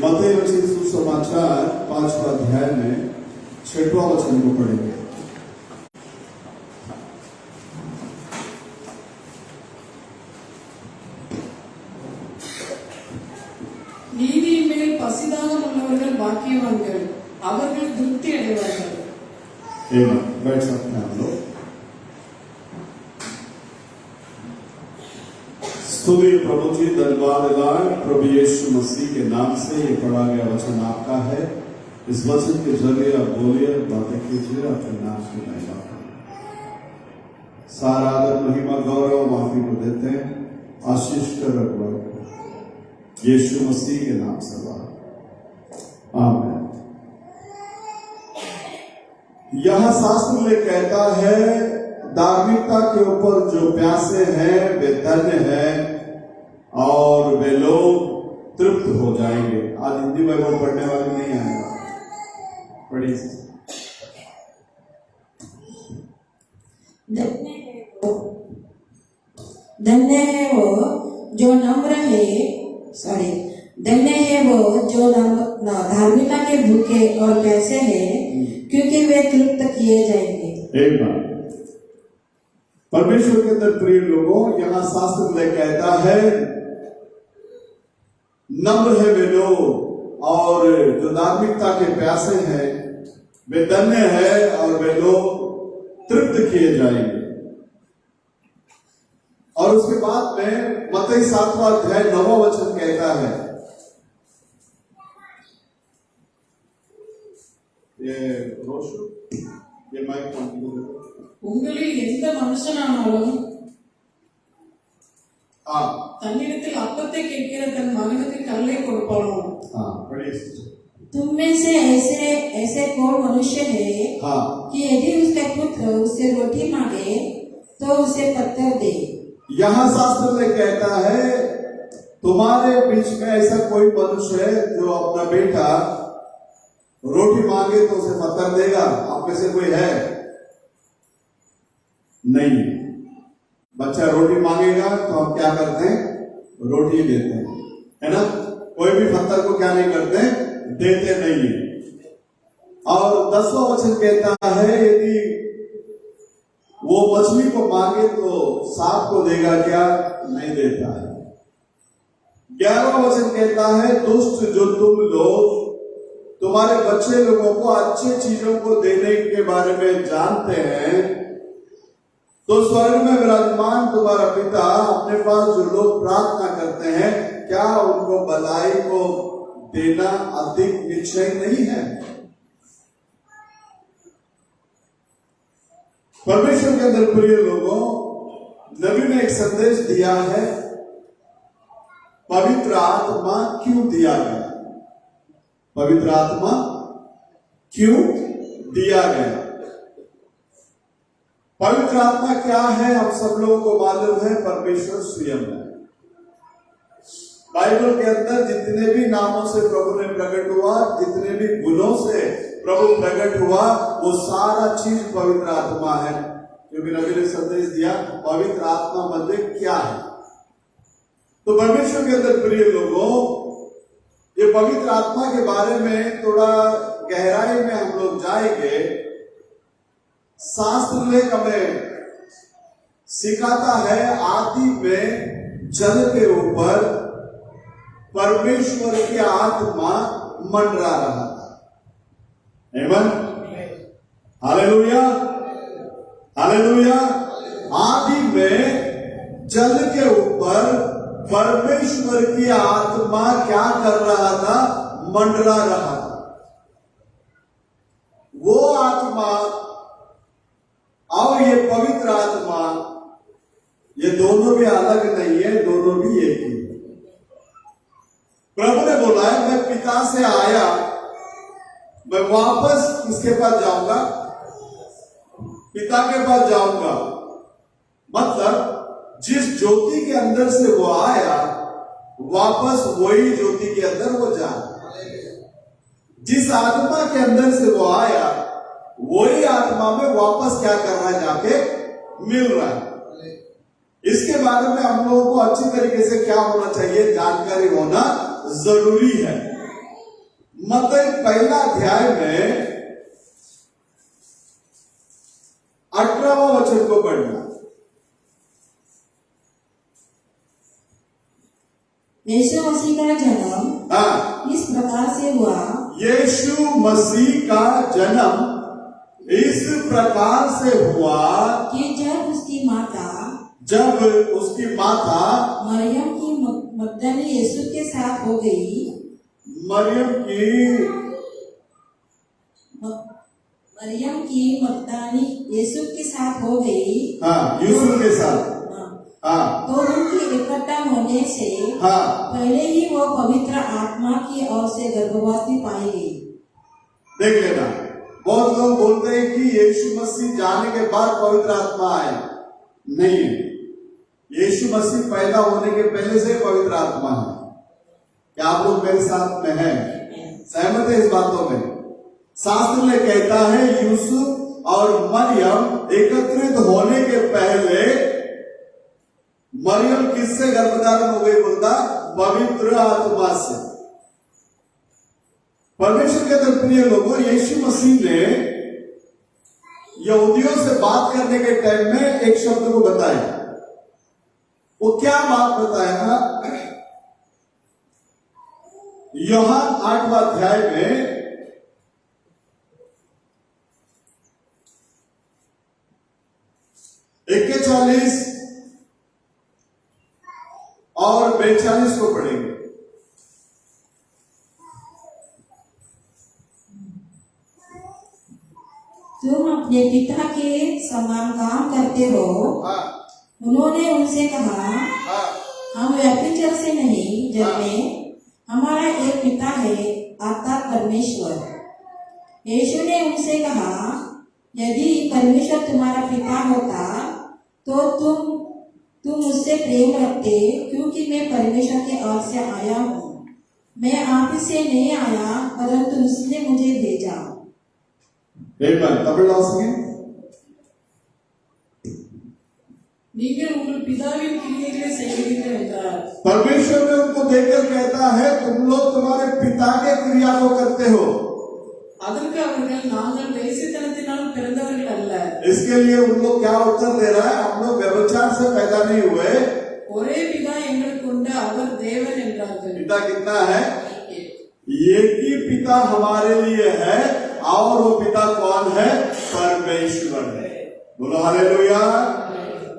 मत्ती रचित सुसमाचार 5वां अध्याय में 6वां वचन को पढ़ेंगे। நீதியின் மேல் பசிதாகம் உள்ளவர்கள் பாக்கியவான்கள், அவர்கள் திருப்தி அடைவார்கள். बैठ सकते हैं हम लोग। स्तुति प्रभु जी, धन्यवाद प्रभु यीशु मसीह के नाम से ये पढ़ा गया वचन आपका है। इस वचन के जरिए आप बोलिए, बातें कीजिए, अपने नाम की महिमा करें। सारा आदर महिमा गौरव माफी को देते हैं, आशीष कर रखो यीशु मसीह के नाम से आमीन। यह शास्त्र में कहता है, धार्मिकता के ऊपर जो प्यासे हैं वे धन्य हैं और वे लोग तृप्त हो जाएंगे। आज हिंदी बाइबल पढ़ने वाले नहीं आएगा, पढ़िए। धन्य है वो जो नम्र है, धन्य है वो जो धार्मिकता के भूखे और प्यासे हैं, क्योंकि वे तृप्त किए जाएंगे। एक बार परमेश्वर के अंदर प्रिय लोगों, यहाँ शास्त्र में कहता है, नम्र है वे लोग और जो धार्मिकता के प्यासे हैं वे धन्य है और वे लोग तृप्त किए जाएंगे। और उसके बाद में मत्ती 7वां अध्याय 9वां वचन कहता है, ये रोशु ये माइक कंटिन्यू करो। உங்களில் எந்த மனுஷனானாலும் தன்னிடத்தில் அப்பத்தை கேட்கிற தன் மகனுக்கு கல்லை கொடுப்பானோ? तुम में से ऐसे कौन मनुष्य है कि यदि उसका पुत्र उससे रोटी मांगे तो उसे पत्थर दे? यहाँ शास्त्र में कहता है, तुम्हारे बीच में ऐसा कोई मनुष्य है जो अपना बेटा रोटी मांगे तो उसे पत्थर देगा? आप में से कोई है? नहीं। बच्चा रोटी मांगेगा तो हम क्या करते हैं? रोटी देते हैं, है ना? कोई भी पत्थर को क्या नहीं करते? देते नहीं है। और 10वां वचन कहता है, यदि वो मछली को मांगे तो सांप को देगा क्या? नहीं देता है। 11वां वचन कहता है, दुष्ट जो तुम लोग तुम्हारे बच्चे लोगों को अच्छे चीजों को देने के बारे में जानते हैं, तो स्वर्ग में विराजमान तुम्हारा पिता अपने पास जो लोग प्रार्थना करते हैं, क्या उनको भलाई को देना अधिक निश्चय नहीं है? परमेश्वर के अंदर प्रिय लोगों, नबी ने एक संदेश दिया है, पवित्र आत्मा क्यों दिया गया? पवित्र आत्मा क्यों दिया गया? पवित्र आत्मा क्या है? हम सब लोगों को मालूम है, परमेश्वर स्वयं है। बाइबल के अंदर जितने भी नामों से प्रभु ने प्रकट हुआ, जितने भी गुणों से प्रभु प्रकट हुआ, वो सारा चीज पवित्र आत्मा है। क्योंकि नबी ने संदेश दिया, पवित्र आत्मा मंदिर क्या है? तो परमेश्वर के अंदर प्रिय लोगों, ये पवित्र आत्मा के बारे में थोड़ा गहराई में हम लोग जाएंगे। शास्त्र लेख हमें सिखाता है, आदि में जल के ऊपर परमेश्वर की आत्मा मंडरा रहा था। आमीन, हालेलुया, हालेलुया। आदि में जल के ऊपर परमेश्वर की आत्मा क्या कर रहा था? मंडरा रहा था। वो आत्मा और ये पवित्र आत्मा, ये दोनों भी अलग नहीं है, दोनों भी एक ही है। प्रभु ने बोला है, मैं पिता से आया, मैं वापस किसके पास जाऊंगा? पिता के पास जाऊंगा। मतलब जिस ज्योति के अंदर से वो आया, वापस वही ज्योति के अंदर वो जाए। जिस आत्मा के अंदर से वो आया, वही आत्मा में वापस क्या कर रहा है? जाके मिल रहा है। इसके बारे में हम लोगों को अच्छी तरीके से क्या होना चाहिए? जानकारी होना जरूरी है। मत्ती पहला अध्याय में 18वां वचन को पढ़ना। यीशु मसीह का जन्म इस प्रकार से हुआ। यीशु मसीह का जन्म इस प्रकार से हुआ कि जब उसकी माता मरियम की मगदली यीशु के साथ हो गई। मरियम की मगदली यीशु के साथ हो गई। यूसुफ के साथ। तो उनके इकट्ठा होने से पहले ही वो पवित्र आत्मा की ओर से गर्भवती पाई गई। देख लेना, बहुत लोग बोलते हैं कि यीशु मसीह जाने के बाद पवित्र आत्मा आया। नहीं है, यीशु मसीह पैदा होने के पहले से पवित्र आत्मा है। क्या आप लोग मेरे साथ में हैं? सहमत है इस बातों में? शास्त्र में कहता है यूसुफ और मरियम एकत्रित होने के पहले मरियम किससे गर्भधारण हो गई? बोलता पवित्र आत्मा से। परमेश्वर के प्रिय लोगों, यीशु मसीह ने यहूदियों से बात करने के टाइम में एक शब्द को बताया। वो क्या बात बताया? यूहन्ना 8वां अध्याय में 41 और 42 को पढ़ेंगे। तुम अपने पिता के समान काम करते हो। उन्होंने उनसे कहा, हम व्यभिचार से नहीं जन्मे, हमारा एक पिता है अर्थात परमेश्वर। यीशु ने उनसे कहा, यदि परमेश्वर तुम्हारा पिता होता तो तुम मुझसे प्रेम रखते, क्योंकि मैं परमेश्वर के ओर से आया हूँ। मैं आप से नहीं आया, परंतु उसने मुझे भेजा। நீங்கள் உங்கள் பிதாவின் கிரியைகளை செய்கிறீர்கள் என்றார்। परमेश्वर ने उनको देखकर कहता है, तुम लोग तुम्हारे पिता के क्रिया को करते हो। அதற்கு அவர்கள், நாங்கள் வேசித்தனத்தினால் பிறந்தவர்கள் அல்ல। इसके लिए उन लोग क्या उत्तर दे रहा है? हम लोग व्यभिचार से पैदा नहीं हुए। ஒரே பிதா எங்களுக்கு உண்டு, அவர் தேவன் என்றார்கள்। पिता कितना है? एक ही पिता हमारे लिए है, और वो पिता कौन है? परमेश्वर है। बोलो हालेलुया।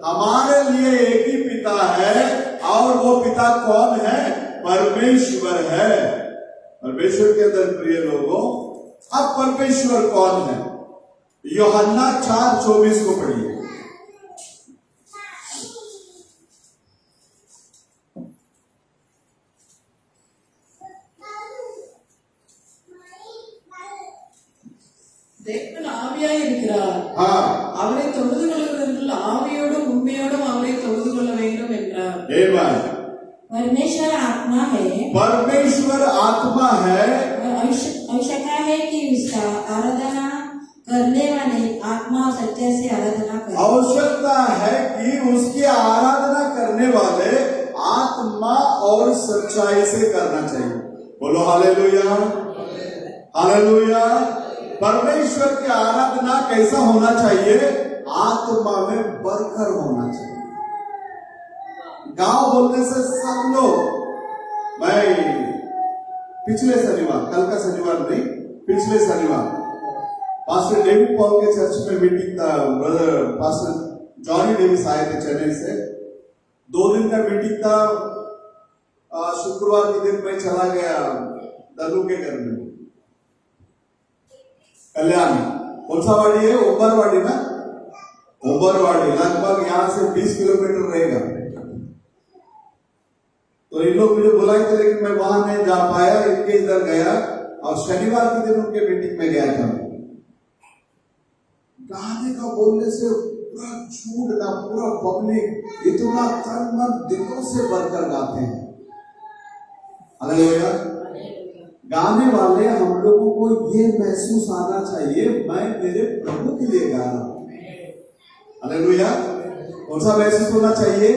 हमारे लिए एक ही पिता है, और वो पिता कौन है? परमेश्वर है। परमेश्वर के अंदर प्रिय लोगों, अब परमेश्वर कौन है? यूहन्ना 4:24 को पढ़िए। தேவன் ஆவியாய் இருக்கிறார், அவரை தொழுது கொள்வதற்கு ஆவியோடும் உண்மையோடும் அவரை தொழுது கொள்ள வேண்டும் என்றார்। परमेश्वर आत्मा है। परमेश्वर आत्मा है। आवश्यकता है कि उसका आराधना करने वाले आत्मा और सच्चे से आराधना करें। आवश्यकता है कि उसकी आराधना करने वाले आत्मा और सच्चाई से करना चाहिए। बोलो हालेलुया, हालेलुया। परमेश्वर की आराधना कैसा होना चाहिए? आत्मा में बरकर होना चाहिए। गांव बोलने से सब लोग, मैं पिछले शनिवार, कल का शनिवार नहीं, पिछले शनिवार पास्टर डेविड पॉल के चर्च में मीटिंग था। ब्रदर पास्टर जॉनी डेविस आए थे चेन्नई से। 2 दिन का मीटिंग था। शुक्रवार के दिन मैं चला गया दलू के घर में, कल्याण। कौन सा वाड़ी है? उबरवाड़ी ना, उबरवाड़ी लगभग यहाँ से 20 किलोमीटर रहेगा। तो इन लोग मुझे बुलाए थे, लेकिन मैं वहां नहीं जा पाया, इनके इधर गया। और शनिवार के दिन उनके मीटिंग में गया था। गाने का बोलने से पूरा झूठ ना, पूरा पब्लिक इतना तन मन दिलों से भरकर गाते हैं। हालेलुया। गाने वाले हम लोगों को ये महसूस आना चाहिए, मैं मेरे प्रभु के लिए गा रहा हूं। हालेलुया। कौन सा महसूस होना चाहिए?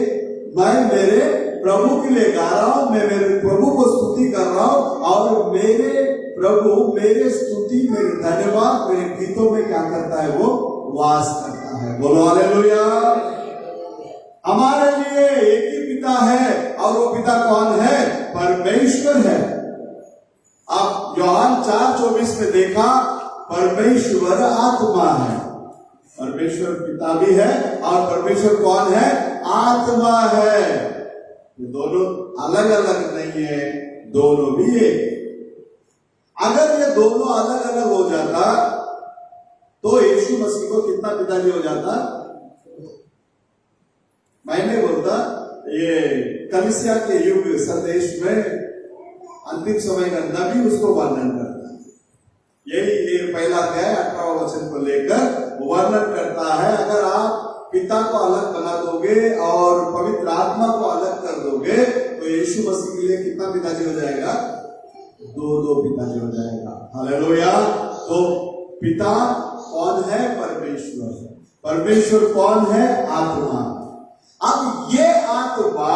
मैं मेरे प्रभु के लिए गा रहा हूं, मैं मेरे प्रभु को स्तुति कर रहा हूं, और मेरे प्रभु मेरे स्तुति, मेरे धन्यवाद, मेरे गीतों में क्या करता है? वो वास करता है। बोलो हालेलुया। हमारे लिए एक ही पिता है और वो पिता कौन है? परमेश्वर है। आप यूहन्ना 4:24 में देखा, परमेश्वर आत्मा है। परमेश्वर पिता भी है और परमेश्वर कौन है? आत्मा है। ये दोनों अलग अलग नहीं है, दोनों भी एक। अगर ये दोनों अलग अलग हो जाता तो यीशु मसीह को कितना पिताजी हो जाता? मैं नहीं बोलता, ये कलीसिया के युग संदेश में अंतिम समय का नबी उसको वर्णन करता है। यही पहला अध्याय 18वां वचन को लेकर वर्णन करता है। अगर आप पिता को अलग बना दोगे और पवित्र आत्मा को अलग कर दोगे तो यीशु मसीह के लिए कितना पिताजी हो जाएगा? दो पिताजी हो जाएगा। हालेलुया। तो पिता कौन है? परमेश्वर। परमेश्वर कौन है? आत्मा। अब ये आत्मा,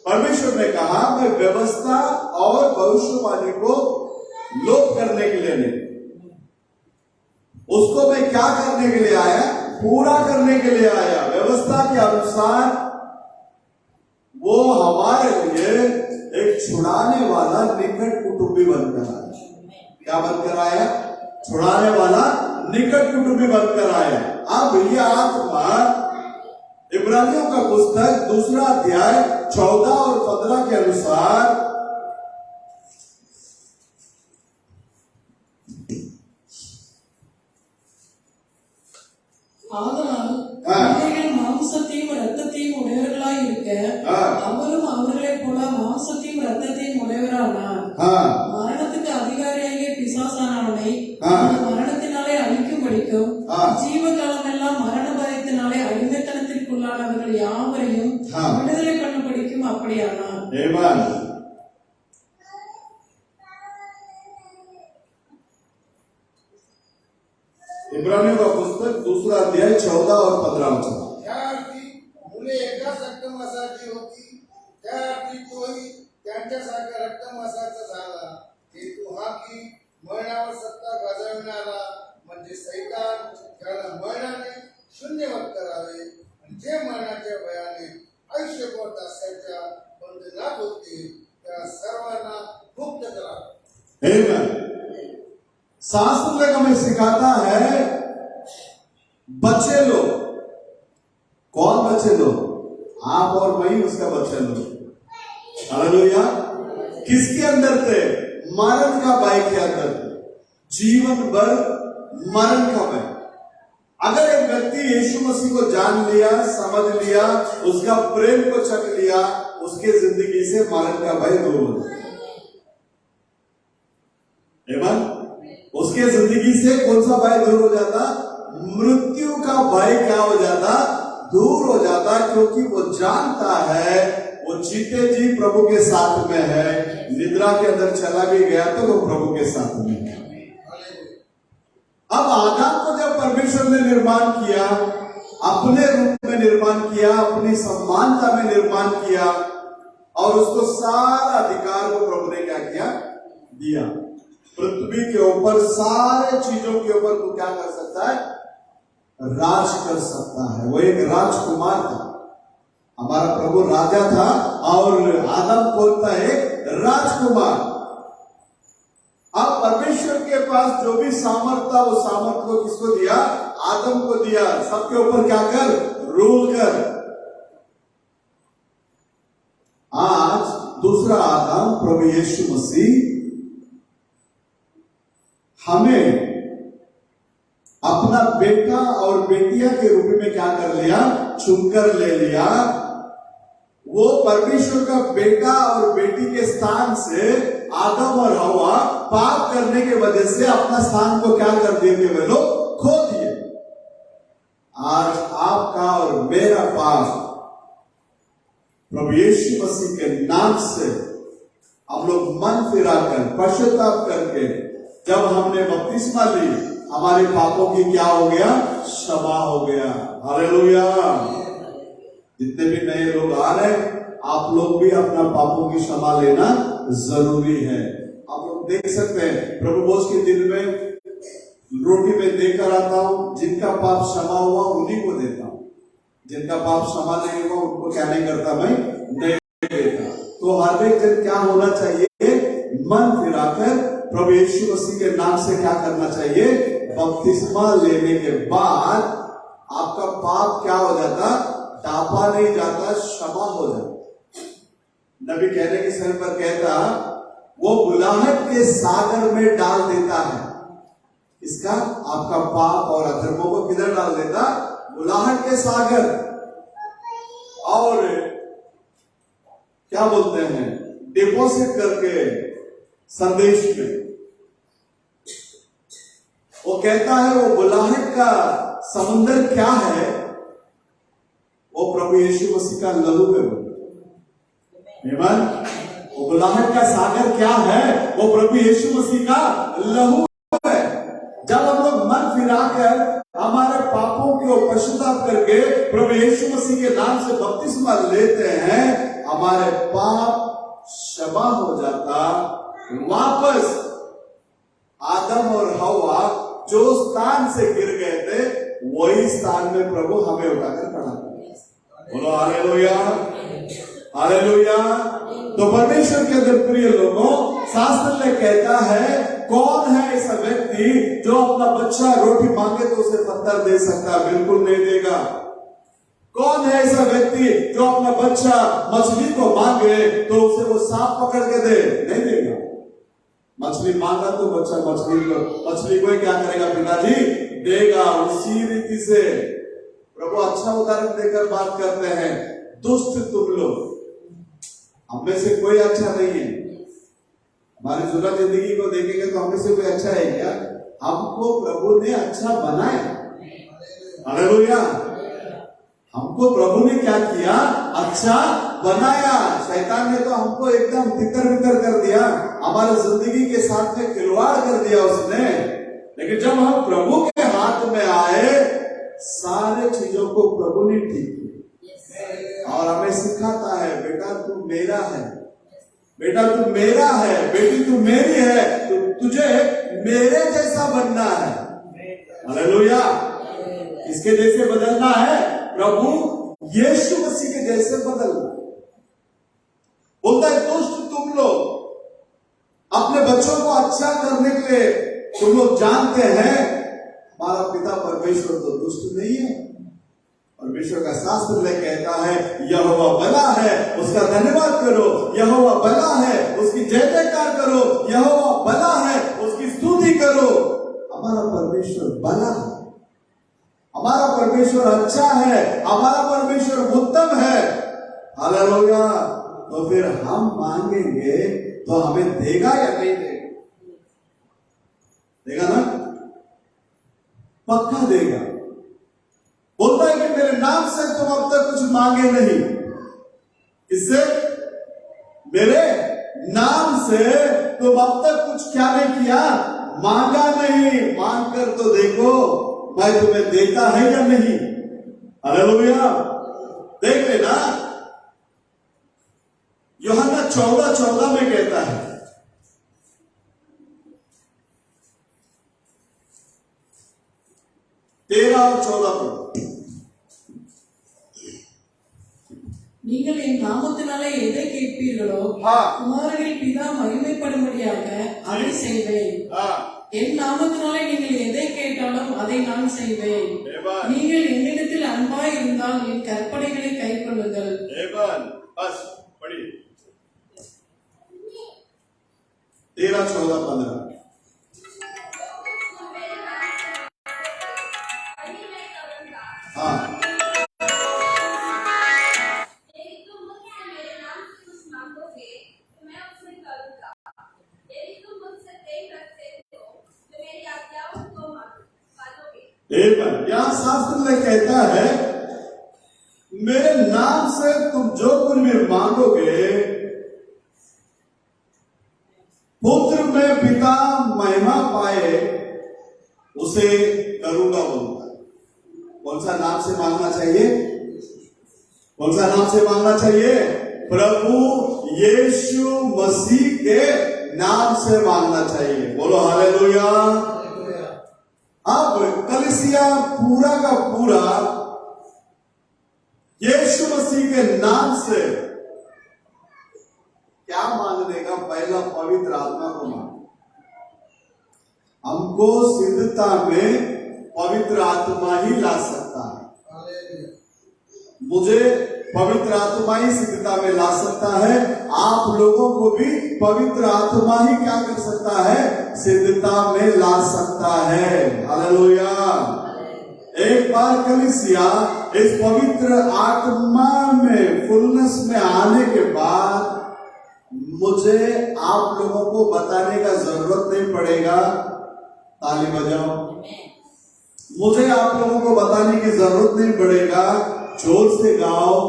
परमेश्वर ने कहा मैं व्यवस्था और भविष्यवाणी को लोप करने के लिए नहीं, उसको मैं क्या करने के लिए आया? पूरा करने के लिए आया। व्यवस्था के अनुसार वो हमारे लिए एक छुड़ाने वाला निकट कुटुंबी बनकर आया। क्या बनकर आया? छुड़ाने वाला निकट कुटुंबी बनकर आया। अब ये आत्मा इब्रानियों का पुस्तक 2 अध्याय 14 और 15 के अनुसार ஆதலால் பிள்ளைகள் மாம்சத்தையும் இரத்தத்தையும் உடையவர்களாய் இருக்க அவரும் அவர்களைப் போல மாம்சத்தையும் இரத்தத்தையும் உடையவரானார். மரணத்துக்கு அதிகாரியாகிய பிசாசானவனை அந்த மரணத்தினாலே அழிக்கும்படிக்கும் ஜீவகாலம் எல்லாம் மரண பயத்தினாலே அடிமைத்தனத்திற்குள்ளானவர்கள் யாவரையும் விடுதலை பண்ணும்படிக்கும் அப்படியானார். इब्रानियों का पुस्तक 2 अध्याय 14 और 15 वचन। मुले एकाच रक्तमासाची होती, त्या अर्थी तोही त्यांच्यासारखा रक्तमासाचा झाला. हेतू हा की मरणावर सत्ता गाजविणारा म्हणजे सैतान त्याला मरणाने शून्यवत करावे आणि जे मरणाच्या भयाने आयुष्यभर दास्याच्या बंधनात होते त्या सर्वांना मुक्त करावे। शास्त्र में हमें सिखाता है बच्चे लोग। कौन बच्चे लोग? आप और मैं उसका बच्चे लोग। हालेलुया। किसके अंदर थे? मरण का भय के अंदर थे। जीवन भर मरण का भय। अगर एक व्यक्ति यीशु मसीह को जान लिया, समझ लिया, उसका प्रेम को चख लिया, उसके जिंदगी से मरण का भय दूर हो जाए। उसके जिंदगी से कौन सा भय दूर हो जाता? मृत्यु का भय क्या हो जाता? दूर हो जाता, क्योंकि वो जानता है वो जीते जी प्रभु के साथ में है। निद्रा के अंदर चला भी गया तो वो प्रभु के साथ में है। अब आदम को जब परमेश्वर ने निर्माण किया, अपने रूप में निर्माण किया, अपनी समानता में निर्माण किया और उसको सारा अधिकार वो प्रभु ने क्या किया? दिया। पृथ्वी के ऊपर सारे चीजों के ऊपर वो क्या कर सकता है? राज कर सकता है। वो एक राजकुमार था। हमारा प्रभु राजा था और आदम कौन था? एक राजकुमार। अब परमेश्वर के पास जो भी सामर्थ था वो सामर्थ को किसको दिया? आदम को दिया। सबके ऊपर क्या कर? रूल कर। आज दूसरा आदम प्रभु यीशु मसीह हमें अपना बेटा और बेटिया के रूप में क्या कर लिया? चुनकर ले लिया। वो परमेश्वर का बेटा और बेटी के स्थान से आदम और हवा पाप करने के वजह से अपना स्थान को क्या कर दिए थे? वे लोग खो दिए। आज आपका और मेरा पाप प्रभु यीशु मसीह के नाम से हम लोग मन फिराकर पश्चाताप करके जब हमने बपतिस्मा ली, हमारे पापों की क्या हो गया? क्षमा हो गया। हालेलुया। जितने भी नए लोग आ रहे हैं, आप लोग भी अपना पापों की क्षमा लेना जरूरी है। आप लोग देख सकते हैं प्रभु भोज के दिन में रोटी में देकर आता हूं, जिनका पाप क्षमा हुआ उन्हीं को देता हूं, जिनका पाप क्षमा नहीं हुआ उनको क्या नहीं करता, मैं नहीं देता। तो हर एक दिन क्या होना चाहिए, मन फिराकर प्रभु यीशु मसीह के नाम से क्या करना चाहिए, बपतिस्मा लेने के बाद आपका पाप क्या हो जाता, ढापा नहीं जाता, क्षमा हो जाता। नबी कहने के समय पर कहता, वो बुलाहट के सागर में डाल देता है, इसका आपका पाप और अधर्मों को किधर डाल देता, बुलाहट के सागर। और क्या बोलते हैं, डिपॉजिट करके संदेश में वो कहता है, वो बुलाहट का समुंदर क्या है, वो प्रभु यीशु मसीह का लहू में बोलता। वो बुलाहट का सागर क्या है, वो प्रभु यीशु मसीह का लहू है। जब हम लोग मन फिराकर हमारे पापों को पश्चाताप करके प्रभु यीशु मसीह के नाम से बपतिस्मा लेते हैं, हमारे पाप क्षमा हो जाता। वापस आदम और हवा जो स्थान से गिर गए थे, वही स्थान में प्रभु हमें उठाकर खड़ा कर। बोलो हालेलुया, हालेलुया। तो परमेश्वर के अंदर प्रिय लोगों, शास्त्र में कहता है, कौन है ऐसा व्यक्ति जो अपना बच्चा रोटी मांगे तो उसे पत्थर दे सकता, बिल्कुल नहीं देगा। कौन है ऐसा व्यक्ति जो अपना बच्चा मछली को मांगे तो उसे वो सांप पकड़ के दे, नहीं देगा। मछली मांगा तो बच्चा मछली को क्या करेगा, पिताजी देगा। उसी रीति से प्रभु अच्छा उदाहरण देकर बात करते हैं, दुष्ट तुम लोग, हम में से कोई अच्छा नहीं है। हमारी जुड़ा जिंदगी को देखेंगे तो हमें से कोई अच्छा है क्या? हमको प्रभु ने अच्छा बनाया। हालेलुया। हमको प्रभु ने क्या किया, अच्छा बनाया। शैतान ने तो हमको एकदम तितर बितर कर दिया, हमारे जिंदगी के साथ में खिलवाड़ कर दिया उसने। लेकिन जब हम प्रभु के हाथ में आए, सारे चीजों को प्रभु ने ठीक किया और हमें सिखाता है, बेटा तू मेरा है, बेटा तू मेरा है, बेटी तू मेरी है, तो तुझे मेरे जैसा बनना है। हालेलुया। किसके जैसे बदलना है? प्रभु यीशु मसीह के जैसे बदलना। बोलता है, दुष्ट तुम लोग, अपने बच्चों को अच्छा करने के लिए तुम लोग जानते हैं हमारा पिता परमेश्वर तो दुष्ट नहीं है। परमेश्वर का शास्त्र में कहता है, यहोवा भला है, उसका धन्यवाद करो, यहोवा भला है, उसकी जय जयकार करो, यहोवा भला है, उसकी स्तुति करो। हमारा परमेश्वर भला है, हमारा परमेश्वर अच्छा है, हमारा परमेश्वर उत्तम है। हालेलुया। तो फिर हम मांगेंगे तो हमें देगा या नहीं देगा? देगा ना, पक्का देगा। बोलता है कि मेरे नाम से तुम अब तक कुछ मांगे नहीं। इससे मेरे नाम से तुम अब तक कुछ क्या नहीं किया, मांगा नहीं। मांग कर तो देखो मैं तुम्हें देता है या नहीं। हालेलुया। देख लेना, यूहन्ना 14:14 में कहता है, तेरह और 14 में, நீங்கள் என் நாமத்தினாலே எதை கேட்பீர்களோ குமாரனில் பிதா மகிமைப்படும்படியாக அதை செய்வேன். என் நாமத்தினாலே நீங்கள் எதை கேட்டாலும் அதை நான் செய்வேன். நீங்கள் என்னிடத்தில் அன்பாய் இருந்தால் என் கற்பனைகளை கைக்கொள்ளுங்கள். 13, 14, 15। हाँ, यहां शास्त्र में कहता है, मेरे नाम से तुम जो कुछ भी मांगोगे, पुत्र में पिता महिमा पाए उसे करूंगा। बोलता है, कौन सा नाम से मांगना चाहिए? कौन सा नाम से मांगना चाहिए? प्रभु यीशु मसीह के नाम से मांगना चाहिए। बोलो हालेलुया। अब कलीसिया पूरा का पूरा यीशु मसीह के नाम से क्या मांगने का? पहला पवित्र आत्मा को मांग। हमको सिद्धता में पवित्र आत्मा ही ला सकता है। मुझे पवित्र आत्मा ही सिद्धता में ला सकता है। आप लोगों को भी पवित्र आत्मा ही क्या कर सकता है? सिद्धता में ला सकता है। हालेलुया। एक बार कलीसिया इस पवित्र आत्मा में फुलनेस में आने के बाद मुझे आप लोगों को बताने का जरूरत नहीं पड़ेगा। ताली बजाओ। मुझे आप लोगों को बताने की जरूरत नहीं पड़ेगा। जोर से गाओ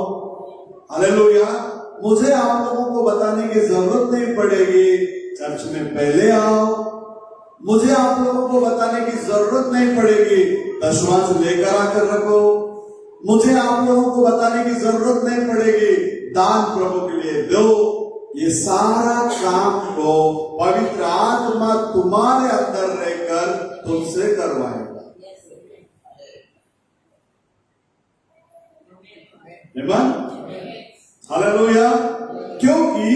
हालेलुया। मुझे आप लोगों को बताने की जरूरत नहीं पड़ेगी। चर्च में पहले आओ। मुझे आप लोगों को बताने की जरूरत नहीं पड़ेगी। दशमांश लेकर आकर रखो। मुझे आप लोगों को बताने की जरूरत नहीं पड़ेगी। दान प्रभु के लिए दो। ये सारा काम को पवित्र आत्मा तुम्हारे अंदर रहकर तुमसे करवाएगा। हालेलुया। क्योंकि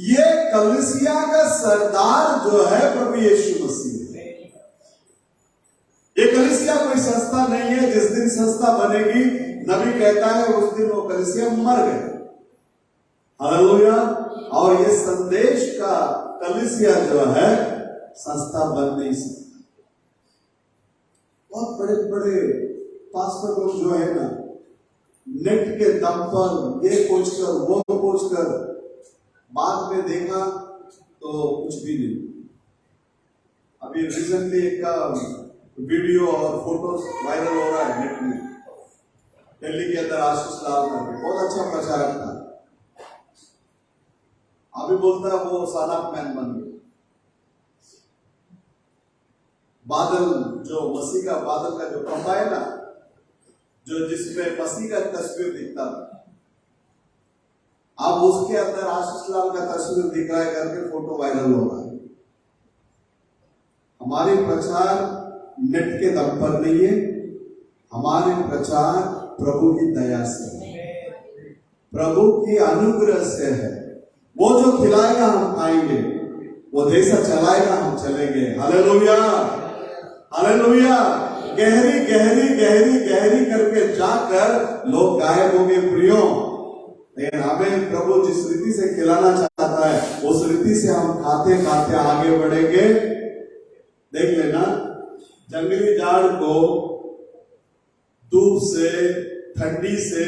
ये कलीसिया का सरदार जो है प्रभु यीशु मसीह है। ये कलीसिया कोई संस्था नहीं है। जिस दिन संस्था बनेगी, नबी कहता है उस दिन वो कलीसिया मर गए। हालेलुया। और ये संदेश का कलीसिया जो है संस्था बन नहीं सकता। बहुत बड़े बड़े पास्टर लोग जो है ना, नेट के दम पर ये खोज कर वो खोज कर बाद में देखा तो कुछ भी नहीं। अभी रिसेंटली एक वीडियो और फोटोज वायरल हो रहा है नेट में। दिल्ली के अंदर आशीष लाल का बहुत अच्छा प्रचारक था। अभी बोलता है वो सन ऑफ मैन बन गया। बादल जो मसीह का बादल का जो खंभा है ना, जो जिसमें मसीह का तस्वीर दिखता था, अब उसके अंदर आशीष लाल का तस्वीर दिख रहा है करके फोटो वायरल हो रहा है। हमारे प्रचार नेट के दम पर नहीं है। हमारे प्रचार प्रभु की दया से है, प्रभु की अनुग्रह से है। वो जो खिलाएगा हम खाएंगे, वो जैसा चलाएगा हम चलेंगे। हालेलुया। हालेलुया। गहरी गहरी गहरी गहरी करके जाकर लोग गायब हो गए प्रियो। लेकिन हमें प्रभु जिस रीति से खिलाना चाहता है उस रीति से हम खाते खाते आगे बढ़ेंगे। देख लेना, जंगली झाड़ को धूप से, ठंडी से,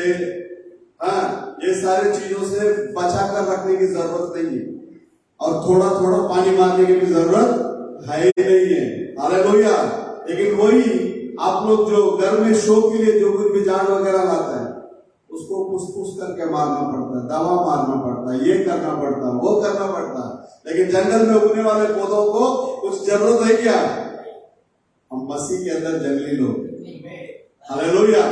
ये सारे चीजों से बचा कर रखने की जरूरत नहीं है। और थोड़ा थोड़ा पानी मारने की भी जरूरत है ही नहीं है। हालेलुया। लेकिन वही आप लोग जो घर में शो के लिए जो कुछ भी झाड़ वगैरह लाता है उसको पुस करके मारना पड़ता है, दवा मारना पड़ता है, ये करना पड़ता है, वो करना पड़ता है। लेकिन जंगल में उगने वाले पौधों को कुछ जरूरत है क्या? हम मसीह के अंदर जंगली लोग। हालेलुया।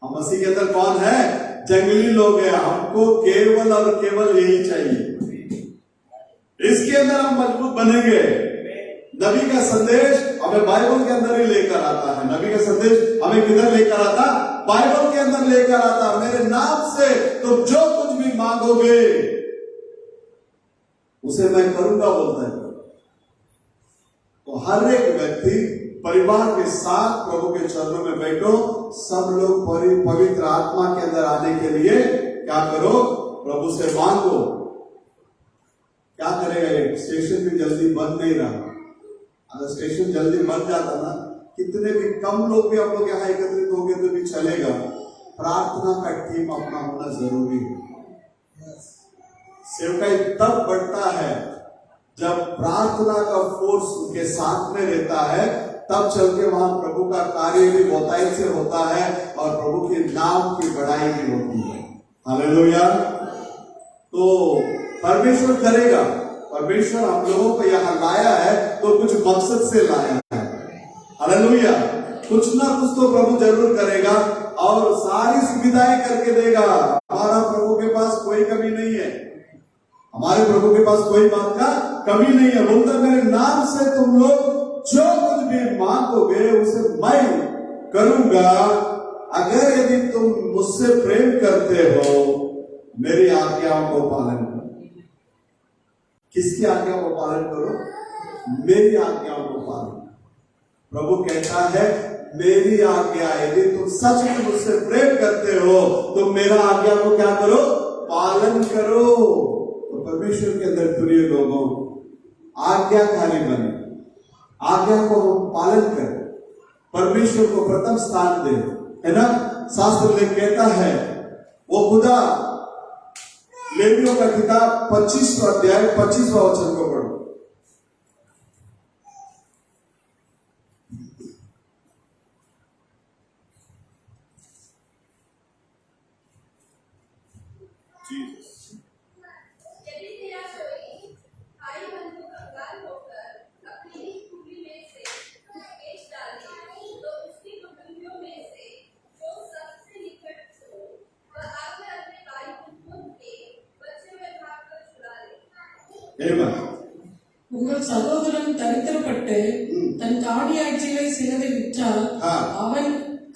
हम मसीह के अंदर कौन है? जंगली लोग हैं। हमको केवल और केवल यही चाहिए। इसके अंदर हम मजबूत बनेंगे। नबी का संदेश हमें बाइबल के अंदर ही लेकर आता है। नबी का संदेश हमें किधर लेकर आता? बाइबल के अंदर लेकर आता। मेरे नाम से तुम जो कुछ भी मांगोगे उसे मैं करूंगा बोलता है। तो हर एक व्यक्ति परिवार के साथ प्रभु के चरणों में बैठो। सब लोग पवित्र आत्मा के अंदर आने के लिए क्या करो? प्रभु से मांगो। क्या करेगा? ये स्टेशन भी जल्दी बंद नहीं रहा। अगर स्टेशन जल्दी बन जाता ना, कितने भी कम लोग भी आप लोग यहाँ एकत्रित हो गए तो भी चलेगा। प्रार्थना का टीम अपना होना जरूरी है। सेवकाई तब बढ़ता है जब प्रार्थना का फोर्स उनके साथ में रहता है, तब चल के वहां प्रभु का कार्य भी बहुतायत से होता है और प्रभु के नाम की बढ़ाई भी होती है। हालेलुया। तो परमेश्वर करेगा। परमेश्वर हम लोगों को यहाँ लाया है तो कुछ मकसद से लाया है। हालेलुया। कुछ ना कुछ तो प्रभु जरूर करेगा और सारी सुविधाएं करके देगा। हमारा प्रभु के पास कोई कमी नहीं है। हमारे प्रभु के पास कोई बात का कमी नहीं है। बोलता मेरे नाम से तुम लोग जो कुछ भी मांगोगे उसे मैं करूंगा, अगर यदि तुम मुझसे प्रेम करते हो मेरी आज्ञाओं को पालन करो। किसकी आज्ञाओं को पालन करो? मेरी आज्ञाओं को पालन। प्रभु कहता है मेरी आज्ञा, यदि तुम सच में मुझसे प्रेम करते हो तो मेरा आज्ञा को क्या करो? पालन करो। तो परमेश्वर के अंदर प्रिय लोगों, आज्ञाकारी बने, आज्ञा को पालन करें, परमेश्वर को प्रथम स्थान दे, है ना। शास्त्र में कहता है वो खुदा, लेवियों का किताब 25वां अध्याय 25वां वचन को पढ़ो। यदि तेरा कोई भाई बंधु कंगाल होकर अपनी ही कुटी में से बेच डाले, तो उसकी कुटुंबियों में से जो सबसे निकट हो वह आकर अपने भाई को ढूंढ के बचे हुए भाग कर छुड़ा ले। Amen. உங்கள் சகோதரன் தரித்திரப்பட்டு தன் காணியாட்சிகளை சிலதை விற்றால் அவன்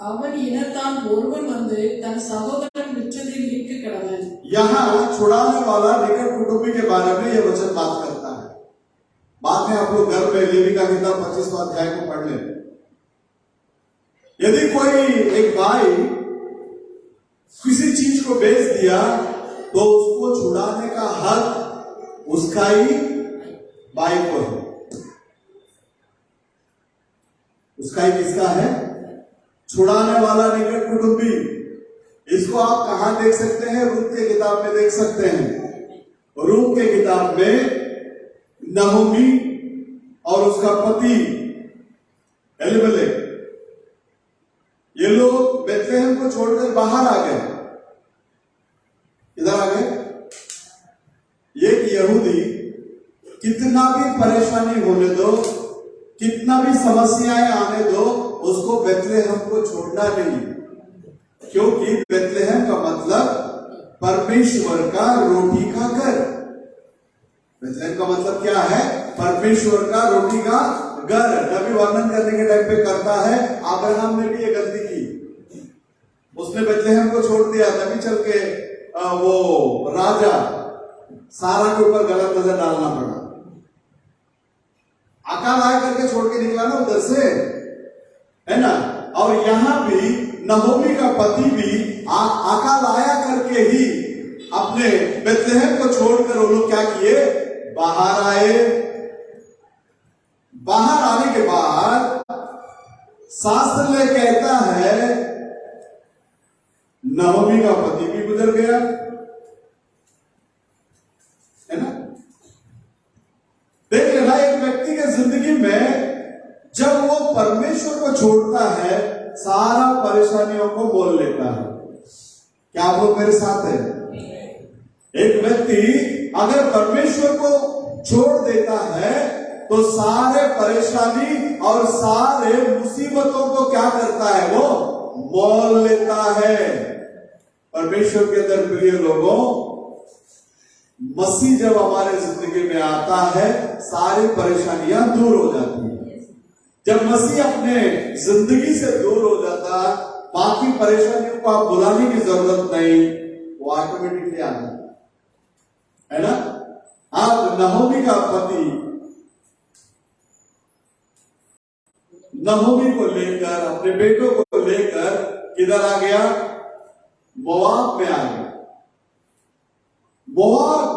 அவன் இனத்தான் ஒருவன் வந்து தன் சகோதரன் விற்றதை மீட்க கடவன்। यहाँ छुड़ाने वाला निकट कुटुंबी के बारे में यह वचन बात करता है। बाद में आप लोग घर में लेवी का किताब 25वां अध्याय को पढ़ लें। यदि कोई एक भाई किसी चीज को बेच दिया तो उसको छुड़ाने का हक उसका ही भाई को है। उसका ही किसका है? छुड़ाने वाला निकट कुटुंबी। इसको आप कहां देख सकते हैं? रूत के किताब में देख सकते हैं। रूत के किताब में नहोमी और उसका पति एलिमेलेक, ये लोग बेथलेहम को छोड़कर बाहर आ गए। इधर आ गए। एक यहूदी कितना भी परेशानी होने दो, कितना भी समस्याएं आने दो, उसको बेथलेहम को छोड़ना नहीं, क्योंकि बेथलेहम का मतलब परमेश्वर का रोटी का घर। बेथलेहम का मतलब क्या है? परमेश्वर का रोटी का घर। नबी वर्णन करने के टाइम पे करता है अब्राहम ने भी ये गलती की, उसने बेथलेहम को छोड़ दिया, तभी चल के वो राजा सारा के ऊपर गलत नजर डालना पड़ा। अकाल आय करके छोड़ के निकला ना उधर से, है ना। और यहां भी नहोमी का पति भी अकाल आया करके ही अपने बेथलेहम को छोड़कर वो लोग क्या किए? बाहर आए। बाहर आने के बाद शास्त्र में कहता है नहोमी का पति भी गुजर गया, है ना। देख लेना, एक व्यक्ति के जिंदगी में जब वो परमेश्वर को छोड़ता है सारा परेशानियों को बोल लेता है। क्या आप लोग मेरे साथ हैं? एक व्यक्ति अगर परमेश्वर को छोड़ देता है तो सारे परेशानी और सारे मुसीबतों को क्या करता है? वो बोल लेता है। परमेश्वर के अंदर प्रिय लोगों, मसीह जब हमारे जिंदगी में आता है सारी परेशानियां दूर हो जाती हैं। जब मसीह अपने जिंदगी से दूर हो जाता, बाकी परेशानियों को आप बुलाने की जरूरत नहीं, वो ऑटोमेटिकली आ जाता है ना। आप नहोमी का पति नहोमी को लेकर, अपने बेटों को लेकर किधर आ गया? मोआब में आ गया। मोआब,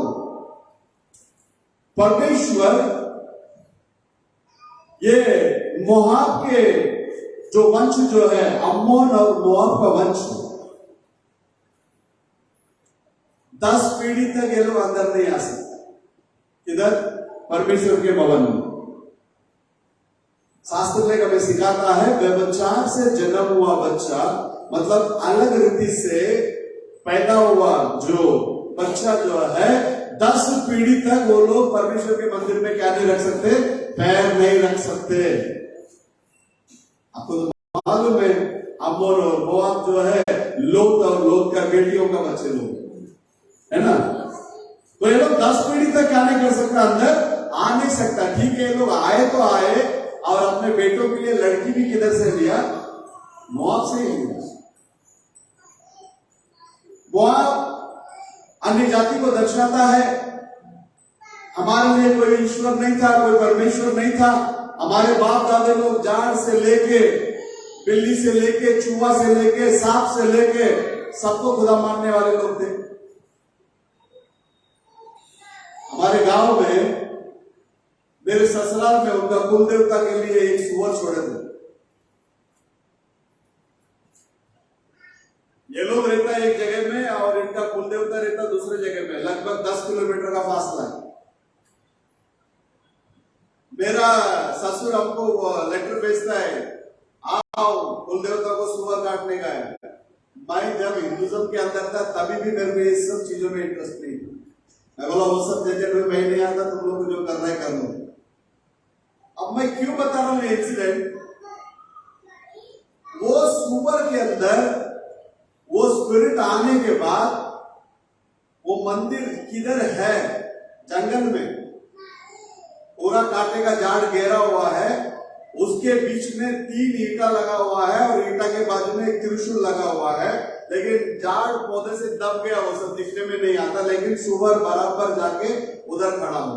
परमेश्वर ये मोआब के जो वंश जो है, अम्मोन और मोआब का वंश, 10 पीढ़ी तक ये लोग अंदर नहीं आ सकते। इधर परमेश्वर के भवन में शास्त्र में हमें सिखाता है व्यभिचार से जन्म हुआ बच्चा, मतलब अलग रीति से पैदा हुआ जो बच्चा जो है, 10 पीढ़ी तक वो लोग परमेश्वर के मंदिर में क्या नहीं रख सकते? पैर नहीं रख सकते। आपको तो मालूम है अम्मोन और मोआब जो है लोत और लोत का बेटियों का बच्चे लोग, है ना। तो ये लोग 10 पीढ़ी तक क्या नहीं कर सकता, अंदर आ नहीं सकता। ठीक है, ये लोग आए तो आए, और अपने बेटों के लिए लड़की भी किधर से लिया? मोआब से ही लिया। मोआब अन्य जाति को दर्शाता है। हमारे लिए कोई ईश्वर नहीं था, कोई परमेश्वर नहीं था। हमारे बाप दादे लोग जाड़ से लेके, बिल्ली से लेके, चूहा से लेके, सांप से लेके सबको खुदा मानने वाले लोग थे। हमारे गांव में मेरे ससुराल में उनका कुल देवता के लिए एक सुअर छोड़े थे। ये लोग रहता एक जगह में और इनका कुल देवता रहता दूसरे जगह में, लगभग 10 किलोमीटर का फासला है। मेरा ससुर हमको लेटर भेजता है, आओ कुल देवता को सुअर काटने का है। मैं जब हिंदुज्म के अंदर था तभी भी मेरे को इस सब चीजों में इंटरेस्ट नहीं। मैं बोला वो सब झंझट में मैं नहीं आता, तुम लोग जो करना है कर लो। अब मैं क्यों बता रहा हूं इंसिडेंट? वो सुअर के अंदर वो स्पिरिट आने के बाद वो मंदिर किधर है? जंगल में पूरा कांटे का झाड़ घेरा हुआ है, उसके बीच में 3 ईंटा लगा हुआ है और ईंटा के बाजू में एक त्रिशूल लगा हुआ है। लेकिन झाड़ पौधे से दब गया, वो सब दिखने में नहीं आता, लेकिन सुअर बराबर जाके उधर खड़ा हो।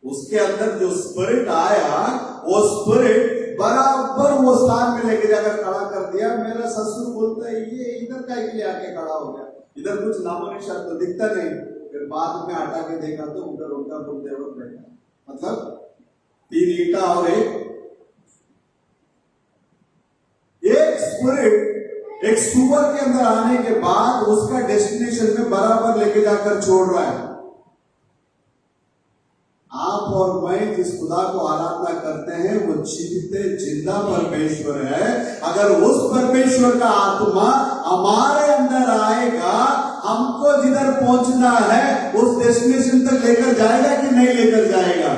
उसके अंदर जो स्पिरिट आया, वो स्पिरिट बराबर वो स्थान में लेके जाकर खड़ा कर दिया। मेरा ससुर बोलता है ये इधर का के लिए आके खड़ा हो गया, इधर कुछ नामो निशान तो दिखता नहीं। फिर बाद में हटा के देखा तो उधर उनका बुलदेवर बैठा, मतलब 3 ईंटा और एक स्पिरिट एक सुअर के अंदर आने के बाद उसका डेस्टिनेशन में बराबर लेके जाकर छोड़ रहा है। आप और मैं जिस खुदा को आराधना करते हैं वो जीते जिंदा परमेश्वर है। अगर उस परमेश्वर का आत्मा हमारे अंदर आएगा, हमको जिधर पहुंचना है उस डेस्टिनेशन तक लेकर जाएगा कि नहीं लेकर जाएगा?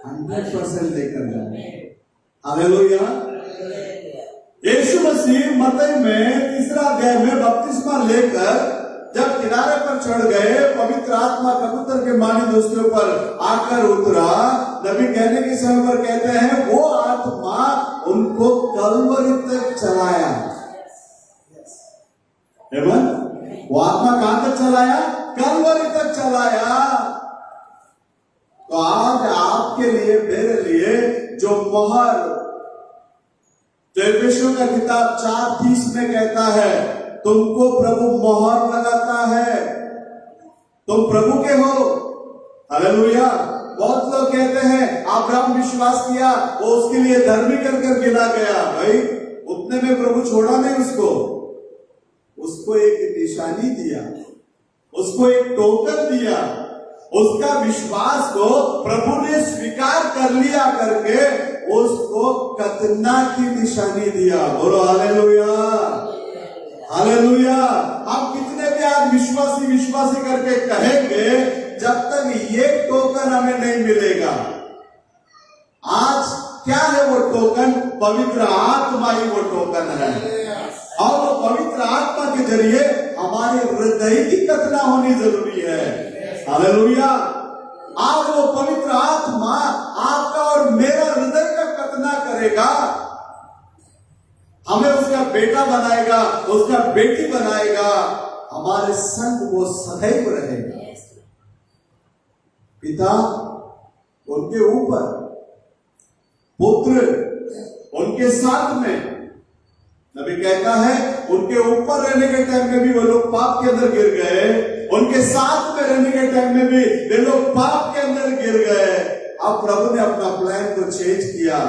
100% लेकर जाएगा। हालेलुया। यीशु मसीह मत्ती में 3 अध्याय में बपतिस्मा लेकर जब किनारे पर चढ़ गए, पवित्र आत्मा कबूतर के मानिंद उसके ऊपर आकर उतरा। नबी कहने के समय पर कहते हैं वो आत्मा उनको कलवरी तक चलाया। वो आत्मा कहां तक चलाया? कलवरी तक चलाया। तो आज आपके लिए, मेरे लिए जो मोहर, जो एफेसियों का किताब 4:30 में कहता है तुमको प्रभु मोहर लगाता है, तुम प्रभु के हो। हालेलुया। बहुत लोग कहते हैं अब्राहम विश्वास किया, वो उसके लिए धर्मी कर गिना गया। भाई उतने में प्रभु छोड़ा नहीं उसको एक निशानी दिया, उसको एक टोकन दिया। उसका विश्वास को प्रभु ने स्वीकार कर लिया करके उसको कतना की निशानी दिया। बोलो हालेलुया, हालेलुया। हम कितने भी आज विश्वासी करके कहेंगे, जब तक ये टोकन हमें नहीं मिलेगा। आज क्या है वो टोकन? पवित्र आत्मा ही वो टोकन है। और वो पवित्र आत्मा के जरिए हमारे हृदय की कतना होनी जरूरी है। हालेलुया। आज वो पवित्र आत्मा आपका और मेरा हृदय का कतना करेगा, हमें उसका बेटा बनाएगा, उसका बेटी बनाएगा, हमारे संग वो सदैव रहेगा। पिता उनके ऊपर, पुत्र उनके साथ में। नबी कहता है उनके ऊपर रहने के टाइम में भी वो लोग पाप के अंदर गिर गए, उनके साथ में रहने के टाइम में भी वे लोग पाप के अंदर गिर गए। अब प्रभु ने अपना प्लान को चेंज किया,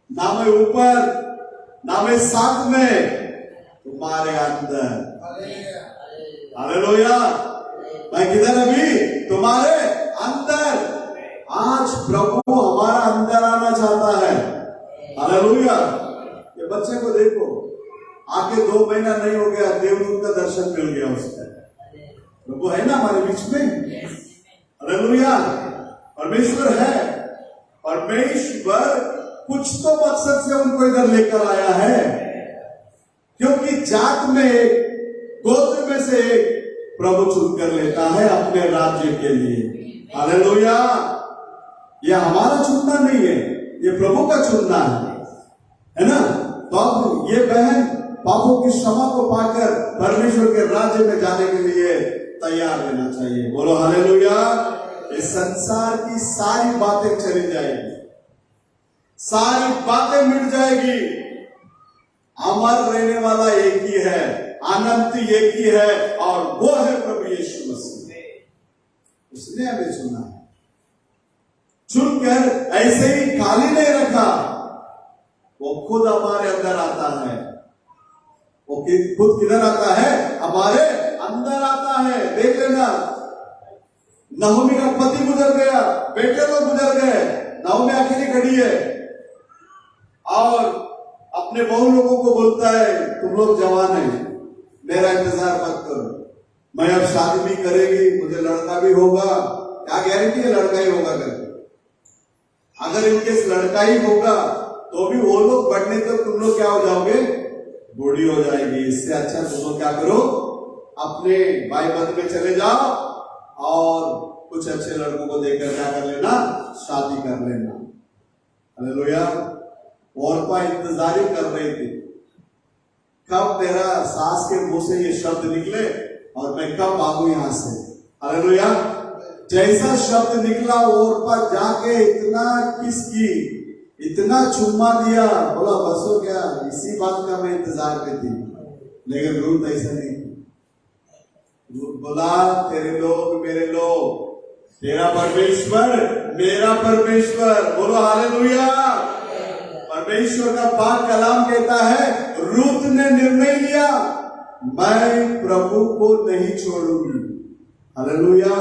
ना मैं ऊपर ना मैं साथ में, तुम्हारे अंदर। हालेलुया। मैं किधर? अभी तुम्हारे अंदर। आज प्रभु हमारा अंदर आना चाहता है। हालेलुया। ये बच्चे को देखो, आगे 2 महीना नहीं हो गया, देवदूत का दर्शन मिल गया उसको। प्रभु है ना हमारे बीच में। हालेलुया। परमेश्वर है। परमेश्वर कुछ तो मकसद से उनको इधर लेकर आया है, क्योंकि जात में एक, गोत्र में से एक, प्रभु चुन कर लेता है अपने राज्य के लिए। हालेलुया। ये हमारा चुनना नहीं है, ये प्रभु का चुनना है ना। तो अब ये बहन पापों की क्षमा को पाकर परमेश्वर के राज्य में जाने के लिए तैयार रहना चाहिए। बोलो हालेलुया। इस संसार की सारी बातें चली जाएगी, सारी बातें मिट जाएगी। अमर रहने वाला एक ही है, अनंत एक ही है, और वो है प्रभु यीशु मसीह। उसने हमें चुना है, चुनकर ऐसे ही खाली नहीं रखा, वो खुद हमारे अंदर आता है। वो खुद किधर आता है? हमारे अंदर आता है। देख लेना, नहोमी का पति गुजर गया, बेटे लोग गुजर गए, नहोमी अकेली खड़ी है और अपने बहू लोगों को बोलता है तुम लोग जवान हैं, मेरा इंतजार मत करो, मैं अब शादी भी करेगी, मुझे लड़का भी होगा। क्या गारंटी है लड़का ही होगा करके? अगर इनकेस लड़का ही होगा तो भी वो लोग बढ़ने तक तुम लोग क्या हो जाओगे? बूढ़ी हो जाएगी। इससे अच्छा तुम लोग क्या करो, अपने भाई बंद में चले जाओ और कुछ अच्छे लड़कों को देखकर क्या कर लेना, शादी कर लेना। हालेलुया। औरपा इंतजार ही कर रही थी कब तेरा सास के मुंह से ये शब्द निकले और मैं कब भागू यहां से। हालेलुया। जैसा शब्द निकला, औरपा जाके इतना किस की, इतना चुम्मा दिया, बोला बस हो गया, इसी बात का मैं इंतजार में थी। लेकिन रूथ ऐसा नहीं थी। रूथ बोला तेरे लोग मेरे लोग, तेरा परमेश्वर मेरा परमेश्वर। बोलो हालेलुया। परमेश्वर का पाक कलाम कहता है, रूथ ने निर्णय लिया मैं प्रभु को नहीं छोड़ूंगी। हालेलुया।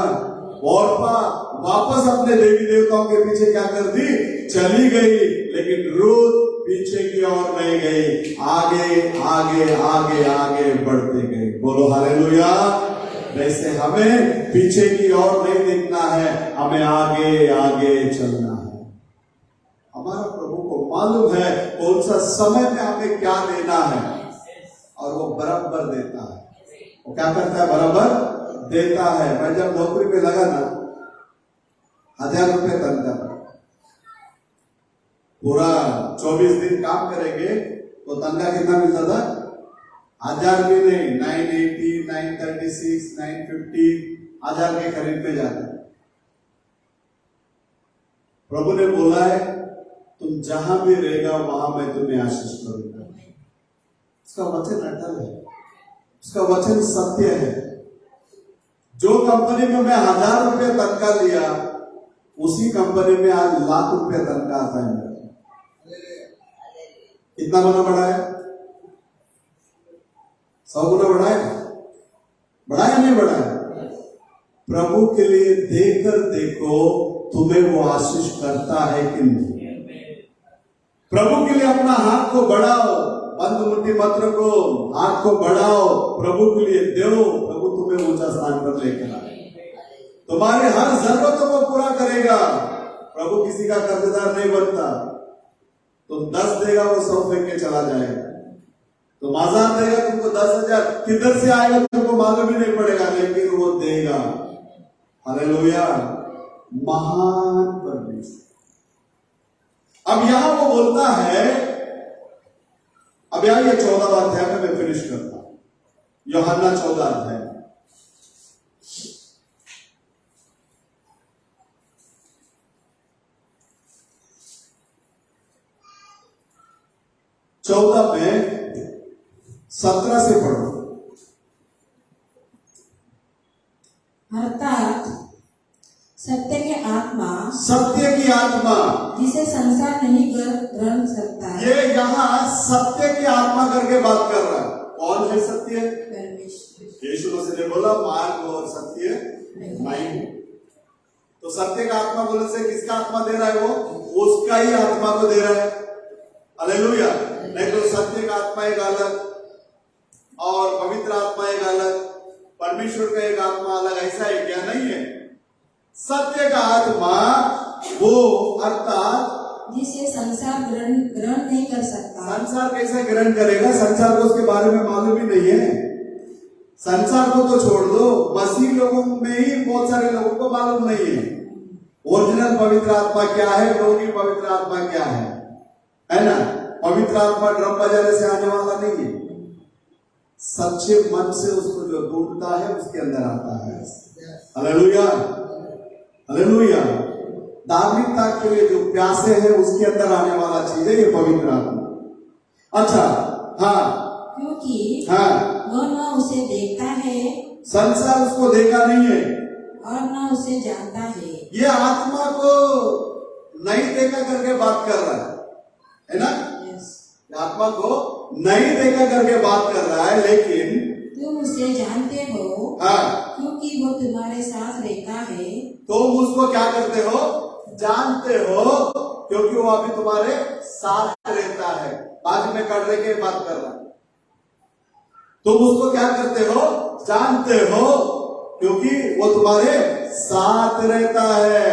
औरपा वापस अपने देवी देवताओं के पीछे क्या कर दी, चली गई। लेकिन रूथ पीछे की ओर नहीं गई, आगे आगे आगे आगे बढ़ते गए। बोलो हालेलुया। वैसे हमें पीछे की ओर नहीं देखना है, हमें आगे आगे चलना है। हमारा प्रभु को मालूम है कौन सा समय में हमें क्या देना है, और वो बराबर देता है। वो क्या करता है? बराबर देता है। मैं जब नौकरी पे लगा ना, 1000 रुपये तनख्वाह, पूरा 24 दिन काम करेंगे तो तनख्वाह कितना मिलता था? 1000 भी नहीं, 980, 936, 950, 1000 के करीब पे जाता है। प्रभु ने बोला है तुम जहां भी रहेगा वहां मैं तुम्हें आशीष करूंगा। उसका वचन अटल है, उसका वचन सत्य है। जो कंपनी में मैं 1000 रुपये तनख्वाह लिया, उसी कंपनी में आज लाख रुपये तनख्वाह आता है। कितना गुना बढ़ा है? 100 गुना बढ़ा है? बढ़ा या नहीं बढ़ा है? प्रभु के लिए देखकर देखो तुम्हें वो आशीष करता है कि नहीं। प्रभु के लिए अपना हाथ को बढ़ाओ, बंद मुट्ठी मत रखो, हाथ को बढ़ाओ, प्रभु के लिए दो। प्रभु तुम्हें ऊंचा स्थान पर लेकर आए, तुम्हारे हर जरूरतों को पूरा करेगा। प्रभु किसी का कर्जदार नहीं बनता। तुम 10 देगा वो 100 फेंक के चला जाएगा। तुम 1000 देगा तुमको 10,000 किधर से आएगा तुमको मालूम ही नहीं पड़ेगा, लेकिन वो देगा। हालेलुया। महान परमेश्वर। अब यहां वो बोलता है, अब यहां ये 14वां अध्याय में मैं फिनिश करता हूं, यूहन्ना 14 अध्याय। चौदह में 17 से पढ़ो। अर्थात सत्य की आत्मा, सत्य की आत्मा जिसे संसार नहीं ग्रहण सकता। ये यहाँ सत्य की आत्मा करके बात कर रहा है। कौन है सत्य? परमेश्वर। यीशु मसीह ने बोला मार्ग और सत्य मैं हूं। तो सत्य का आत्मा बोलने से किसका आत्मा दे रहा है? वो उसका ही आत्मा को दे रहा है। हालेलुया। नहीं तो सत्य का आत्मा एक अलग और पवित्र आत्मा एक अलग, परमेश्वर का एक आत्मा अलग, ऐसा है क्या? नहीं है। सत्य का आत्मा वो अर्थात जिसे संसार ग्रहण नहीं कर सकता। संसार कैसे ग्रहण करेगा? संसार को उसके बारे में मालूम ही नहीं है। संसार को तो छोड़ दो, मसीह लोगों में ही बहुत सारे लोगों को मालूम नहीं है ओरिजिनल पवित्र आत्मा क्या है, डोगी पवित्र आत्मा क्या है ना। पवित्र आत्मा ड्रम बजाने से आने वाला नहीं है, सच्चे मन से उसको जो ढूंढता है उसके अंदर आता है। Hallelujah, hallelujah. धार्मिकता के लिए जो प्यासे हैं उसके अंदर आने वाला चीज है ये पवित्र आत्मा। अच्छा, हाँ, क्योंकि हाँ, वह न उसे देखता है संसार उसको देखा नहीं है और न उसे जानता है। ये आत्मा को नहीं देखा करके बात कर रहा है ना। ये आत्मा को नहीं देखा करके बात कर रहा है, लेकिन तुम उसे जानते हो, हाँ, क्योंकि वो तुम्हारे साथ रहता है। तुम उसको क्या करते हो, जानते हो, क्योंकि वो अभी तुम्हारे साथ रहता है। बाद में कटरे के बात कर रहा है। तुम उसको क्या करते हो, जानते हो, क्योंकि वो तुम्हारे साथ रहता है।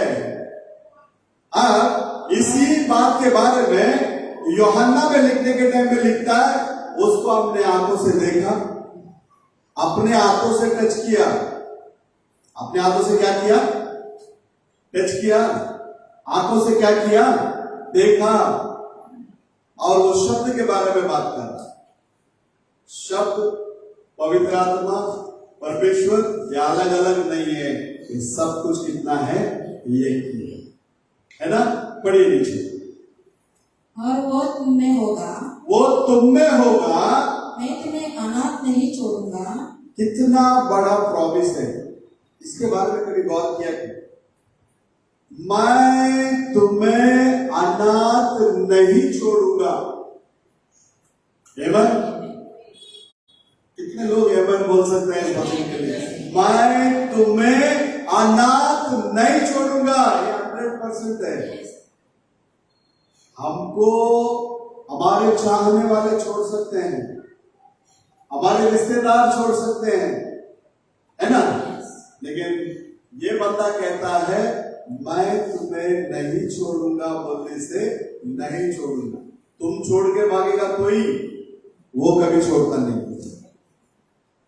अब इसी बात के बारे में यूहन्ना में लिखने के टाइम में लिखता है, उसको अपने आंखों से देखा, अपने हाथों से टच किया। अपने हाथों से क्या किया, टच किया, आंखों से क्या किया, देखा। और वो शब्द के बारे में बात कर रहा है। शब्द, पवित्र आत्मा, परमेश्वर, ये अलग अलग नहीं है, ये सब कुछ कितना है, एक ही है ना। पढ़िए नीचे। और वो तुम में होगा, वो तुम में होगा, मैं तुम्हें अनाथ नहीं छोड़ूंगा। कितना बड़ा प्रॉमिस है। इसके बारे में कभी गौर किया कि मैं तुम्हें अनाथ नहीं छोड़ूंगा। एमन, कितने लोग एमन बोल सकते हैं वचन के लिए। मैं तुम्हें अनाथ नहीं छोड़ूंगा, ये 100% है। हमको हमारे चाहने वाले छोड़ सकते हैं, हमारे रिश्तेदार छोड़ सकते हैं, है ना, लेकिन ये बंदा कहता है मैं तुम्हें नहीं छोड़ूंगा, बोलने से नहीं छोड़ूंगा। तुम छोड़ के भागेगा कोई, वो कभी छोड़ता नहीं।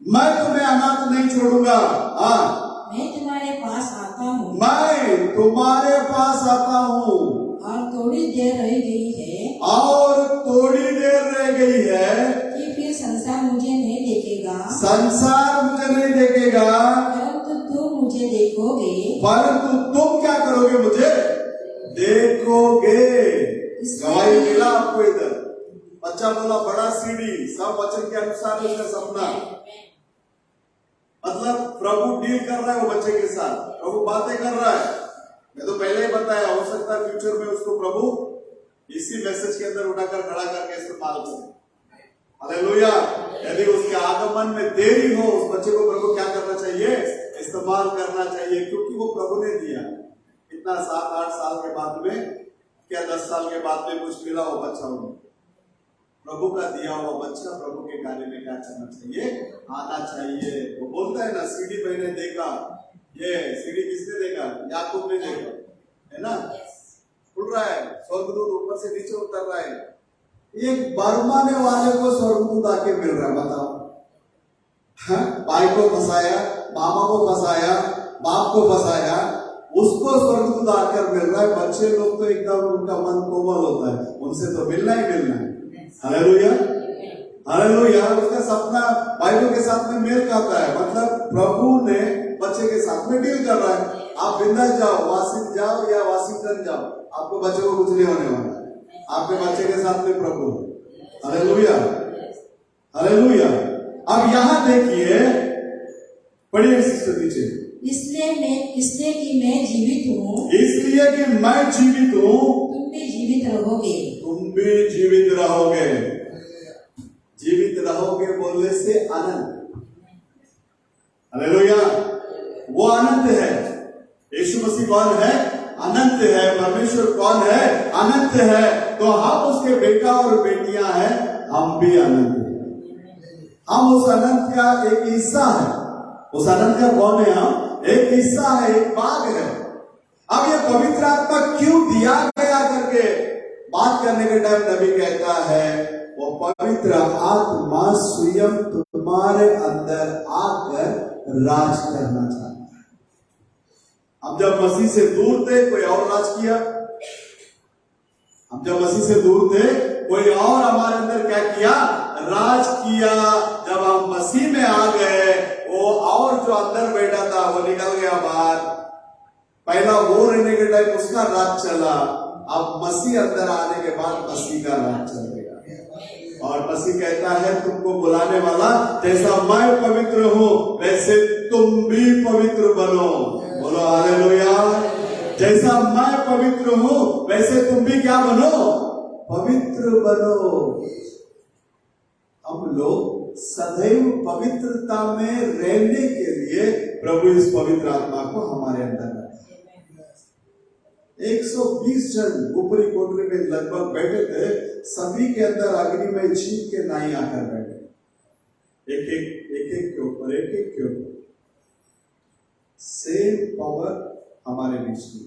मैं तुम्हें अनाथ नहीं छोड़ूंगा। हाँ, मैं तुम्हारे पास आता हूँ, मैं तुम्हारे पास आता हूँ। और थोड़ी देर रह गई है, और थोड़ी देर रह गई है कि फिर संसार मुझे नहीं देखेगा, संसार मुझे नहीं देखेगा, परंतु तुम मुझे देखोगे। परंतु तुम क्या करोगे, मुझे देखोगे। गवाही मिला आपको इधर। बच्चा बोला बड़ा सीढ़ी, सब वचन के अनुसार उसका सपना। मतलब प्रभु डील कर रहा है वो बच्चे के साथ, प्रभु बातें कर रहा है। मैं तो पहले ही बताया, हो सकता है फ्यूचर में उसको प्रभु इसी मैसेज के अंदर उठाकर खड़ा करके इस्तेमाल करें। हालेलुया। यदि उसके आगमन में देरी हो, उस बच्चे को प्रभु क्या करना चाहिए, इस्तेमाल करना चाहिए, क्योंकि वो प्रभु ने दिया। इतना 7-8 साल के बाद में, क्या 10 साल के बाद में कुछ मिला वो बच्चा, हो प्रभु का दिया हुआ बच्चा प्रभु के कार्य में क्या करना चाहिए, आना चाहिए। वो बोलता है ना, सीढ़ी मैंने देखा, ये सीढ़ी किसने देखा, याकूब ने देखा, है ना, उड़ रहा है, स्वर्गदूत ऊपर से नीचे उतर रहा है। एक बरमाने वाले को स्वर्गदूत आके मिल रहा है, बताओ। भाई को फंसाया, मामा को फंसाया, बाप को फंसाया, उसको स्वर्गदूत आकर मिल रहा है। बच्चे लोग तो एकदम उनका मन कोमल होता है, उनसे तो मिलना ही मिलना है। Hallelujah, hallelujah. उसका सपना बाइबल के साथ में मेल खाता है। मतलब प्रभु ने बच्चे के साथ में डील कर रहा है। आप बिंदास जाओ, वाशिंगटन जाओ या वाशिंगटन जाओ, आपको बच्चे को कुछ नहीं होने वाला। आपके बच्चे के साथ में प्रभु। Hallelujah, hallelujah. अब यहां देखिए, पढ़िए सिस्टर नीचे। इसलिए कि मैं जीवित हूँ, इसलिए कि मैं जीवित हूँ, तुम भी जीवित रहोगे। तुम भी जीवित रहोगे। जीवित रहोगे बोलने से आनंद। हालेलुया। वो अनंत है। यीशु मसीह कौन है, अनंत है। परमेश्वर कौन है, अनंत है। तो हम उसके बेटा और बेटियां हैं, हम भी अनंत हैं। हम उस अनंत का एक हिस्सा है। उस अनंत का कौन है, हम एक हिस्सा है, एक भाग है। अब ये पवित्र आत्मा क्यों दिया गया करके बात करने के टाइम नबी कहता है, वो पवित्र आत्मा स्वयं तुम्हारे अंदर आ राज करना चाहता है। अब जब मसीह से दूर थे कोई और राज किया, हम जब मसीह से दूर थे कोई और हमारे अंदर क्या किया, राज किया। जब हम मसीह में आ गए वो और जो अंदर बैठा था वो निकल गया बाहर। पहला वो रहने के टाइम उसका राज चला, अब मसीह अंदर आने के बाद मसीह का राज चलेगा। और मसीह कहता है तुमको बुलाने वाला जैसा मैं पवित्र हूं वैसे तुम भी पवित्र बनो। बोलो हालेलुया। जैसा मैं पवित्र हूं वैसे तुम भी क्या बनो, पवित्र बनो। हम लोग सदैव पवित्रता में रहने के लिए प्रभु इस पवित्र आत्मा को हमारे अंदर रखे। 120 जन ऊपरी कोठरी में लगभग बैठे थे, सभी के अंदर अग्नि में छींक के नाई आकर बैठे, एक एक के ऊपर सेम पावर हमारे बीच में,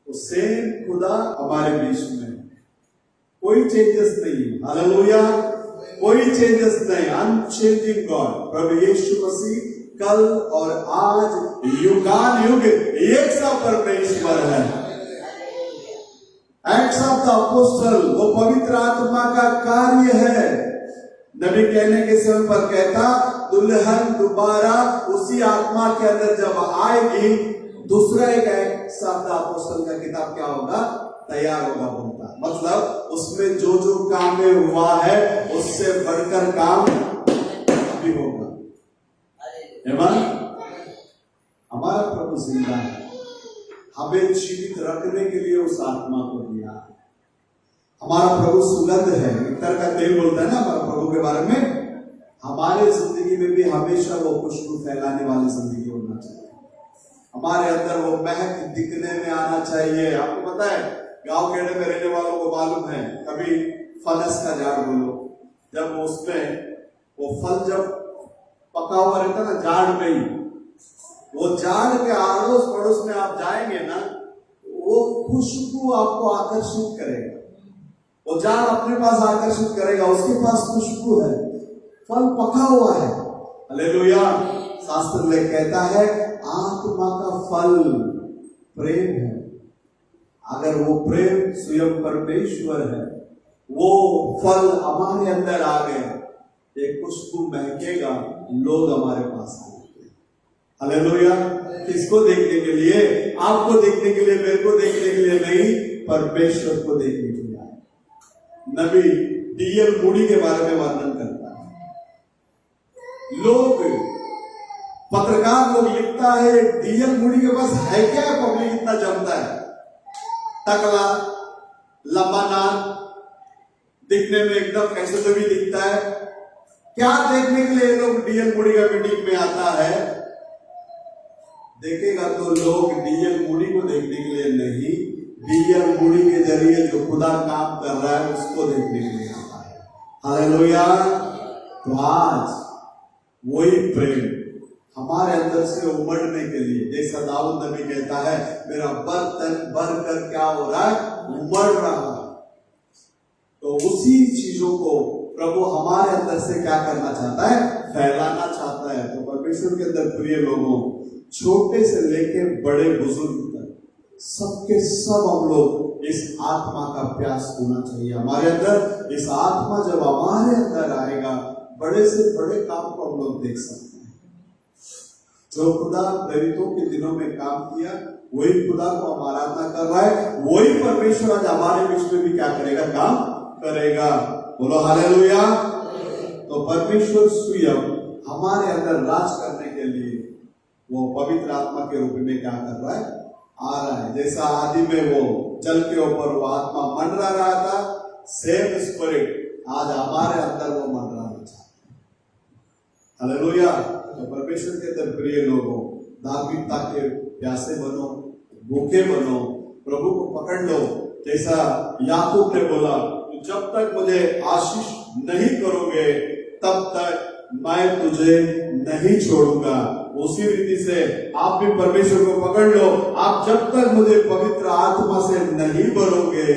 वो सेम खुदा हमारे बीच में, कोई चेंजेस नहीं। हालेलुया। कोई चेंजेस नहीं। अनचेंजिंग गॉड प्रभु यीशु मसीह कल और आज युगान युग एक सा परमेश्वर है। एक्ट्स ऑफ द अपोस्टल वो पवित्र आत्मा का कार्य है। नबी कहने के समय पर कहता दुल्हन दोबारा उसी आत्मा के अंदर जब आएगी दूसरा एक एक्ट्स ऑफ द अपोस्टल का किताब क्या होगा, तैयार होगा बोलता। मतलब उसमें जो जो काम में हुआ है उससे बढ़कर काम भी होगा। हमारा प्रभु जिंदा है, हमें जीवित रखने के लिए उस आत्मा को दिया। हमारा प्रभु सुगंध है, इत्र का तेल बोलता है ना हमारा प्रभु के बारे में। हमारे जिंदगी में भी हमेशा वो खुशबू फैलाने वाली जिंदगी होना चाहिए। हमारे अंदर वो महक दिखने में आना चाहिए। आपको पता है गांव खेड़े में रहने वालों को मालूम है, कभी फनस का झाड़ बोलो, जब उसमें वो फल जब पका हुआ रहता ना झाड़ में ही, वो झाड़ के आड़ोस पड़ोस में आप जाएंगे ना, वो खुशबू आपको आकर्षित करेगा। वो झाड़ अपने पास आकर्षित करेगा, उसके पास खुशबू है, फल पका हुआ है। हालेलुया। शास्त्र में कहता है आत्मा का फल प्रेम है। अगर वो प्रेम स्वयं परमेश्वर है, वो फल हमारे अंदर आ गए, एक खुशबू महकेगा, लोग हमारे पास आएंगे। हालेलुया। किसको देखने के लिए? आपको देखने के लिए, मेरे को देखने के लिए नहीं, परमेश्वर को देखने के लिए आए। नबी डीएल मूडी के बारे में वर्णन करता है। लोग पत्रकार लोग लिखता है डीएल मूडी के पास है क्या, पब्लिक इतना जमता है, टकला, लंबा नाक, दिखने में एकदम कैसे तो भी दिखता है। क्या देखने के लिए लोग डीएल मूडी का मीटिंग में आता है? देखेगा तो लोग डीएल मूडी को देखने के लिए नहीं, डीएल मूडी के जरिए जो खुदा काम कर रहा है उसको देखने के लिए आता है। हालेलुया। तो आज वही प्रेम हमारे अंदर से उमड़ने के लिए, जैसा दाऊद नबी कहता है मेरा बर्तन भर कर क्या हो रहा है, उमड़ रहा है। तो उसी चीजों को प्रभु हमारे अंदर से क्या करना चाहता है, फैलाना चाहता है। तो परमेश्वर के अंदर प्रिय लोगों, छोटे से लेके बड़े बुजुर्ग तक सबके सब हम लोग इस आत्मा का प्यास होना चाहिए हमारे अंदर। इस आत्मा जब हमारे अंदर आएगा, बड़े से बड़े काम को हम लोग देख सकते हैं। जो खुदा प्रेरितों के दिनों में काम किया, वही खुदा को हम आराधना कर रहा है, वही परमेश्वर आज हमारे बीच में भी क्या करेगा, काम करेगा। बोलो हालेलुया। तो परमेश्वर स्वयं हमारे अंदर राज करने के लिए वो पवित्र आत्मा के रूप में क्या कर रहा है, आ रहा है। जैसा आदि में वो जल के ऊपर वो आत्मा मंडरा रहा था, सेम स्पिरिट आज हमारे अंदर वो मंडराना चाहता है। हालेलुया। तो परमेश्वर के अंदर प्रिय लोगों, धार्मिकता के प्यासे बनो, भूखे बनो, प्रभु को पकड़ लो। जैसा याकूब ने बोला, जब तक मुझे आशीष नहीं करोगे तब तक मैं तुझे नहीं छोड़ूंगा। उसी रीति से आप भी परमेश्वर को पकड़ लो। आप जब तक मुझे पवित्र आत्मा से नहीं भरोगे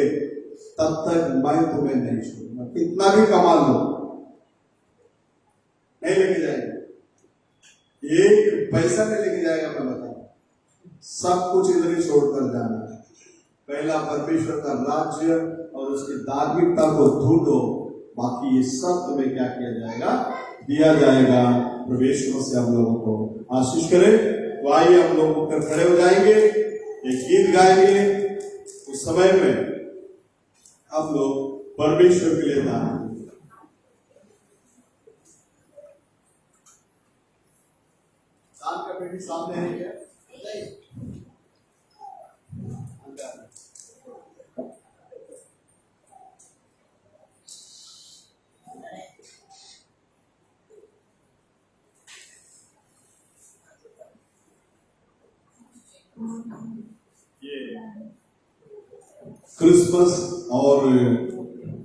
तब तक मैं तुम्हें नहीं छोड़ूंगा। कितना भी कमा लो, नहीं लेके जाएंगे। एक पैसा नहीं लेके जाएगा। मैं बताऊं, सब कुछ इधर ही छोड़कर जाना है। पहला परमेश्वर का राज्य और उसकी धार्मिकता को ढूंढो, बाकी ये सब तुम्हें क्या किया जाएगा, दिया जाएगा। प्रवेश से हम लोगों को आशीष करें। तो आइए हम लोग ऊपर खड़े हो जाएंगे, एक गीत गाएंगे। उस समय में हम लोग परमेश्वर के लिए दान का पेटी सामने है क्या? ये क्रिसमस और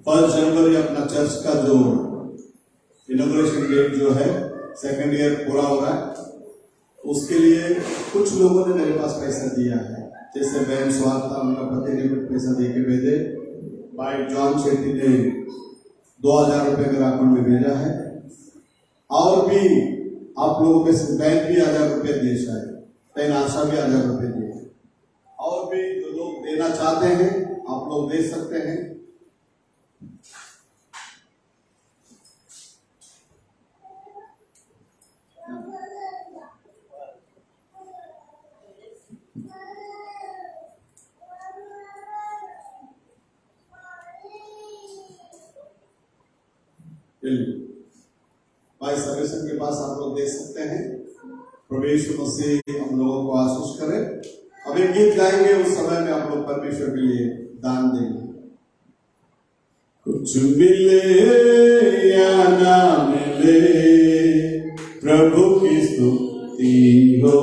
1 जनवरी अपना चर्च का जो इनॉग्रेशन डेट जो है, 2nd ईयर पूरा हो रहा है, उसके लिए कुछ लोगों ने मेरे पास पैसा दिया है। जैसे बहन स्वार्था, उनका पति ने कुछ पैसा दे के भेजे। भाई जॉन शेट्टी ने 2000 रुपये मेरे अकाउंट में भेजा है। और भी आप लोगों में से बहन भी 1000 रुपये दिए, शायद तैन आशा भी 1000 रुपये दिए। और भी जो लोग देना चाहते हैं आप लोग दे सकते हैं। भाई सर्वेशन के पास आप लोग दे सकते हैं। प्रवेश मसीह हम लोगों को आशीष करे। अब एक गीत गाएंगे, उस समय में आप लोग परमेश्वर के लिए दान देंगे। कुछ मिले या ना मिले, प्रभु की स्तुति हो,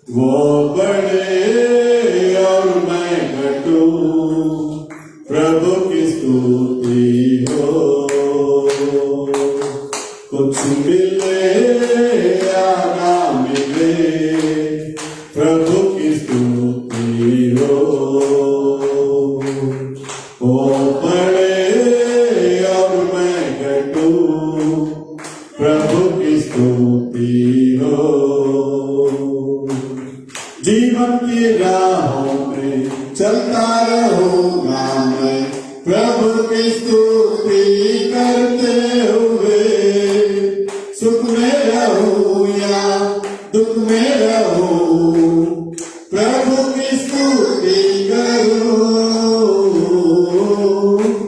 वो बढ़े और मैं घटूं, प्रभु की स्तुति हो। कुछ मिले या ना मिले, प्रभु की स्तुति हो, वो बढ़े और मैं घटूं, प्रभु की स्तुति हो। जीवन की राहों में चलता रहूंगा मैं, प्रभु की स्तुति करते हुए। सुख में रहूं या दुख में रहूं, प्रभु की स्तुति करूं।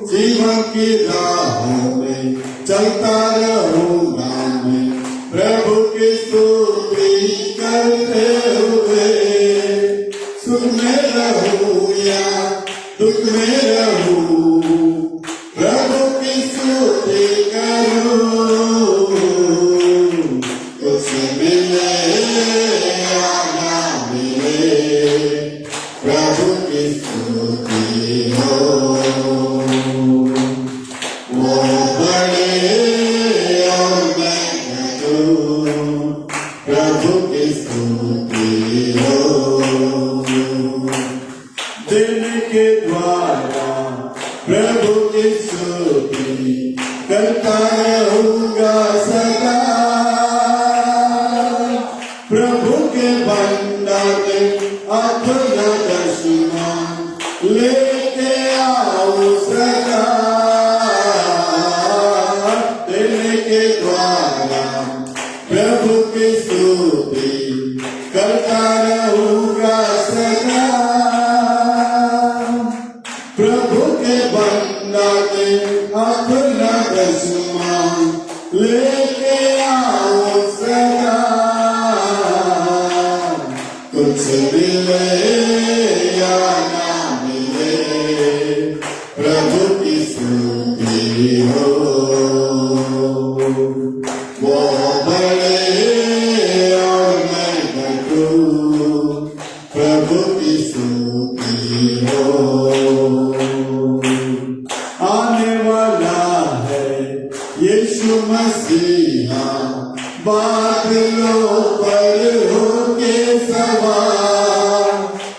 जीवन की राहों में चलता रहूंगा मैं, प्रभु की स्तुति करते हुए। सुख में रहूं या दुख में रहूं, प्रभु की स्तुति करूं। कुछ मिले या ना मिले, प्रभु की स्तुति हो, वो बढ़े और मैं घटूं, प्रभु की स्तुति हो। देने के द्वारा प्रभु की स्तुति करता रहूंगा सदा। प्रभु के भंडार में अपना दर्शन लेके आओ सदा। देने के द्वारा प्रभु की स्तुति करता रहूंगा सदा। प्रभु के भंडार में अपना दर्शन लेके आओ सदा। कुछ मिले या ना मिले, प्रभु की स्तुति हो, वो बढ़े और मैं घटूं, प्रभु की स्तुति हो। आने वाला है यीशु मसीहा, बादलों पर होके सवार,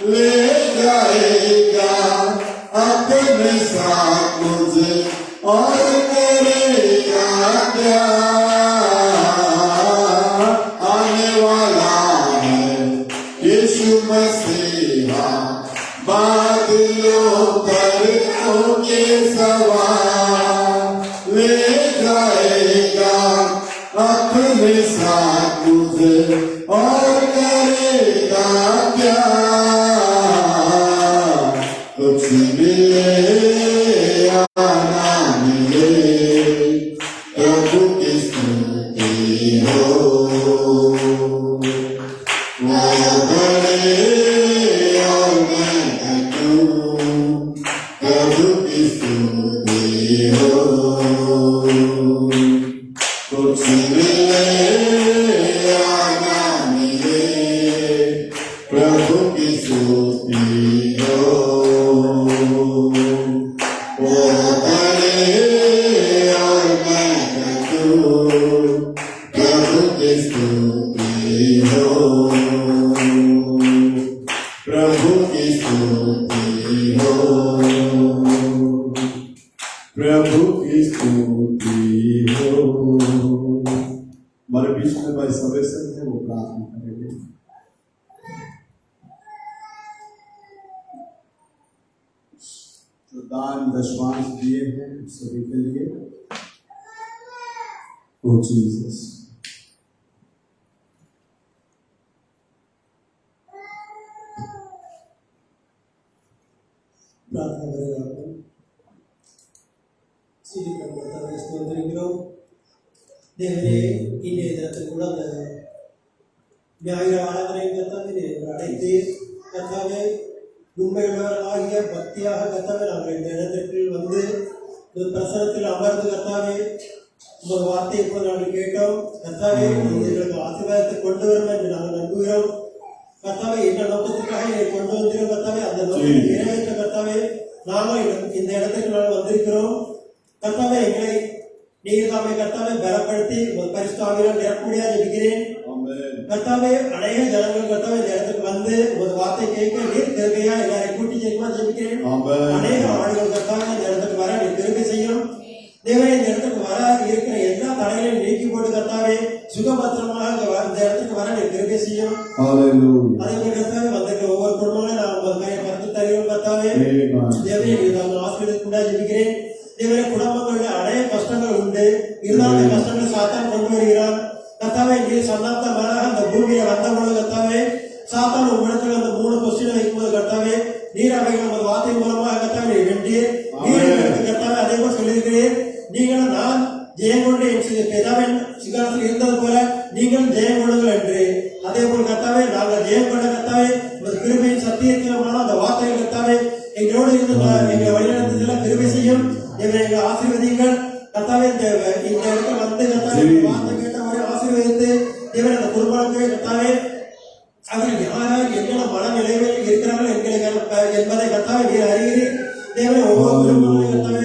ले जाएगा अपने साथ मुझे और करेगा प्यार। बादलों पर होके सवार ले जाएगा अपने साथ तुझे और करेगा प्यार कुछ मिले या ना मिले प्रभु की स्तुति हो वो बड़े और मैं घटूं प्रभु की स्तुति हो कुछ मिले या ना मिले प्रभु की स्तुति हो वो बड़े और मैं घटूं प्रभु की स्तुति हो प्रभु की स्तुति हो प्रभु की स्तुति हो। हमारे बीच में भाई सवेसन है, वो प्रार्थना करेंगे। जो दान दशमांश दिए हैं सभी के लिए ओ जीसस प्रार्थना करेगा சீக்கிரம் கர்த்தாவே ஸ்தோத்திரிக்கிறோம் தேவனே இன்றைய தினத்தில் கூட அந்த ஞாயிறு ஆராதனை கர்த்தாவே அழைத்து கர்த்தாவே உண்மையுள்ளவர்களாகிய பக்தியாக கர்த்தாவே நாங்கள் இந்த இடத்திற்கு வந்து இந்த பிரசனத்தில் அமர்ந்து கர்த்தாவே உங்கள் வார்த்தை இப்போது நாங்கள் கேட்டோம் கர்த்தாவே எங்களுக்கு ஆசீர்வாதத்தை கொண்டு வரும் என்று நாங்கள் நம்புகிறோம் கர்த்தாவே என்ன நோக்கத்திற்காக இதை கொண்டு வந்திருக்கிறோம் கர்த்தாவே அந்த நோக்கத்தை நிறைவேற்ற கர்த்தாவே நாங்கள் இந்த இடத்துக்கு நாங்கள் வந்திருக்கிறோம் கர்த்தாவே எங்களை நீர் தாமே கர்த்தாவே பலப்படுத்தி பரிசுத்தாவியால் நிரப்படியாக ஜெபிக்கிறேன் கர்த்தாவே அநேக ஜனங்கள் கர்த்தாவே இந்த இடத்துக்கு வந்து ஒரு வார்த்தை கேட்க நீர் கிருபையா எல்லாரை கூட்டி சேர்மா ஜெபிக்கிறேன் அநேக ஆடுகள் கர்த்தாவே இந்த இடத்துக்கு வர நீர் கிருபை செய்யும் தேவனே இந்த இடத்துக்கு வர இருக்கிற எல்லா தடைகளையும் நீக்கி போட்டு கர்த்தாவே சுகபத்திரமாக இந்த இடத்துக்கு வர நீர் கிருபை செய்யும் அதே போல கர்த்தாவே வந்திருக்கிற ஒவ்வொரு குடும்பங்களும் நான் உங்கள் கையை கருத்து தருகிறோம் கர்த்தாவே தேவனே நீர் தாங்கள் ஆசீர்வதிக்குண்டா ஜெபிக்கிறேன் தேவனே குடும்பங்களில் அநேக கஷ்டங்கள் உண்டு இருந்தாலும் அந்த கஷ்டங்களை சாத்தான் கொண்டு வருகிறான் கர்த்தாவே நீர் சந்தாப்தமாக அந்த பூமியை வந்தபோது கர்த்தாவே சாத்தான் உங்களிடத்தில் அந்த 3 கொஸ்டினை வைக்கும்போது கர்த்தாவே நீர் அவைகள் நமது வார்த்தை மூலமாக கர்த்தாவே வேண்டிய நீர் கர்த்தாவே அதே போல சொல்லியிருக்கிறேன் நீங்களும் நான் ஜெயம் கொண்டு என் பிதாவின் சிங்காசனத்தில் இருந்தது போல நீங்கள் ஜெயம் கொள்ளுங்கள் என்று அதே போல் கர்த்தாவே நாங்கள் ஜெயம் கொண்ட கர்த்தாவே உமது கிருபையின் சத்தியத்திலமான அந்த வார்த்தைகள் கர்த்தாவே எங்களோடு இருந்து எங்களை வழிநடத்துதல கிருபை செய்யும் இவரை எங்களை ஆசீர்வதிங்கள் கர்த்தாவே இந்த இடத்துல வந்து கர்த்தாவே வார்த்தை கேட்டவரை ஆசீர்வதித்து இவரை அந்த குடும்பத்தை கர்த்தாவே அவர்கள் யாரால் என்னென்ன மனநிலையில் இருக்கிறார்கள் என்பதை கர்த்தாவே நீர் அறிகிறீர் தேவனை ஒவ்வொரு குடும்பங்களையும் கர்த்தாவே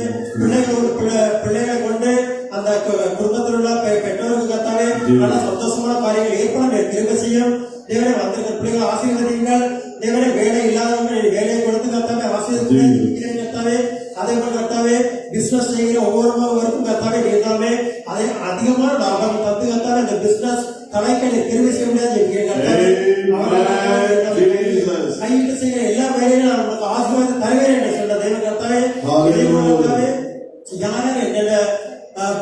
பிள்ளைகளை கொண்டு அந்த குடும்பத்தில் உள்ள பெற்றோருக்கு கர்த்தாவே நல்ல சந்தோஷமான காரியங்கள் ஏற்பட கிருபை செய்யும் தேவனை வந்திருக்கிற பிள்ளைகளை ஆசீர்வதிங்கள் தேவனை வேலை இல்லாதவங்க வேலையை கொடுத்து கர்த்தாவே ஆசீர்வதிக்கிறேன் கர்த்தாவே அதே போல கர்த்தாவே பிசினஸ் செய்கிற ஒவ்வொருவருக்கும் கர்த்தாவே நீர்தாமே அதை அதிகமான லாபம் தந்து கர்த்தாவே இந்த பிசினஸ் தலைக்கலை கிருபை செய்ய முடியாது கையிட்டு செய்கிற எல்லா வேலையும் நான் உங்களுக்கு ஆசீர்வாதம் தருவேன் என்று சொன்ன தெய்வ கர்த்தாவே யார் என்னென்ன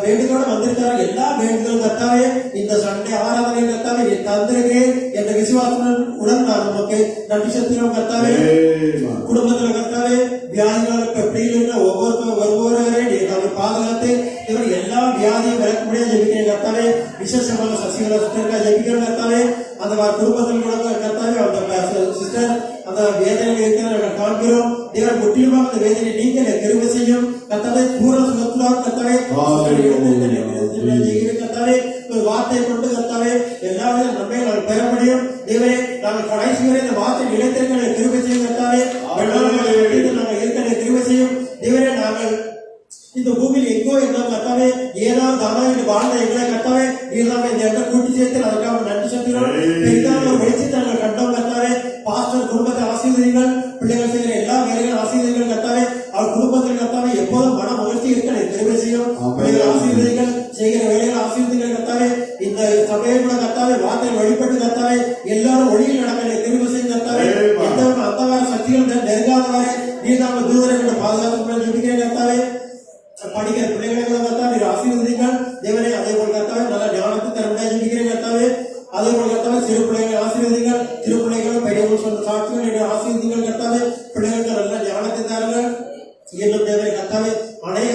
வேண்டுதோடு வந்திருக்கிறார் எல்லா வேண்டுதலும் கர்த்தாவே இந்த சண்டை ஆராதனை கர்த்தாவே நீ தந்திருக்கிறேன் என்ற விசுவாசத்துடன் நான் நமக்கு நன்றி செலுத்துகிறோம் கர்த்தாவே குடும்பத்தில் கர்த்தாவே வியாதிகள் பிள்ளைகள் ஒவ்வொருவரையும் நீ அவரை பாதுகாத்து இவர் எல்லா வியாதியும் விளக்க முடியாது ஜெபிக்கிறேன் கர்த்தாவே விசேஷமாக சசிகலா சிஸ்டருக்காக ஜெபிக்கிறேன் கர்த்தாவே அந்த குடும்பத்தில் கூட கர்த்தாவே அந்த சிஸ்டர் அந்த வேதனையில் இருக்கிறத காண்கிறோம் தேவன் முற்றிலுமாக அந்த வேதனை நீங்க கிருபை செய்யும் கர்த்தாவே பூர்ண சுகத்துடன் கர்த்தாவே கர்த்தாவே ஒரு வார்த்தை கொண்டு கர்த்தாவே எல்லாவித நன்மையை நாங்கள் பெற முடியும் தேவனே நாங்கள் கடைசி வரை இந்த வார்த்தை நிலைத்திருக்க கிருபை செய்யும் கர்த்தாவே நாங்கள் இருக்க கிருபை செய்யும் தேவனே நாங்கள் இந்த பூமியில் எங்கோ இருந்தோம் கர்த்தாவே ஏதாவது தானாக வாழ்ந்த எங்களை கர்த்தாவே நீர்தாமே இந்த இடத்தை கூட்டி சேர்த்து அதற்காக நன்றி செலுத்துகிறோம் பெரிதான ஒரு வெளிச்சத்தை நாங்கள் கண்டோம் கர்த்தாவே பாஸ்டர் குடும்பத்தை ஆசீர்வதிங்கள் பிள்ளைகள் செய்கிற எல்லா வேலைகளும் ஆசீர்வதிகள் கர்த்தாவே அவர் குடும்பத்தில் கர்த்தாவே எப்போதும் மன மகிழ்ச்சி இருக்க கிருபை செய்யும் பிள்ளைகள் ஆசீர்வதிகள் செய்கிற வேலைகள் ஆசீர்வதிகள் கர்த்தாவே இந்த சபையை கூட கர்த்தாவே வார்த்தை வழிபட்டு கர்த்தாவே எல்லாரும் ஒளியில் நடக்க கிருபை செய்யும் கர்த்தாவே எந்த கர்த்தாவே பிள்ளைகளுக்கு நல்ல ஞானத்தை தாருங்கள் இன்னும் தேவரை கர்த்தாவே அநேக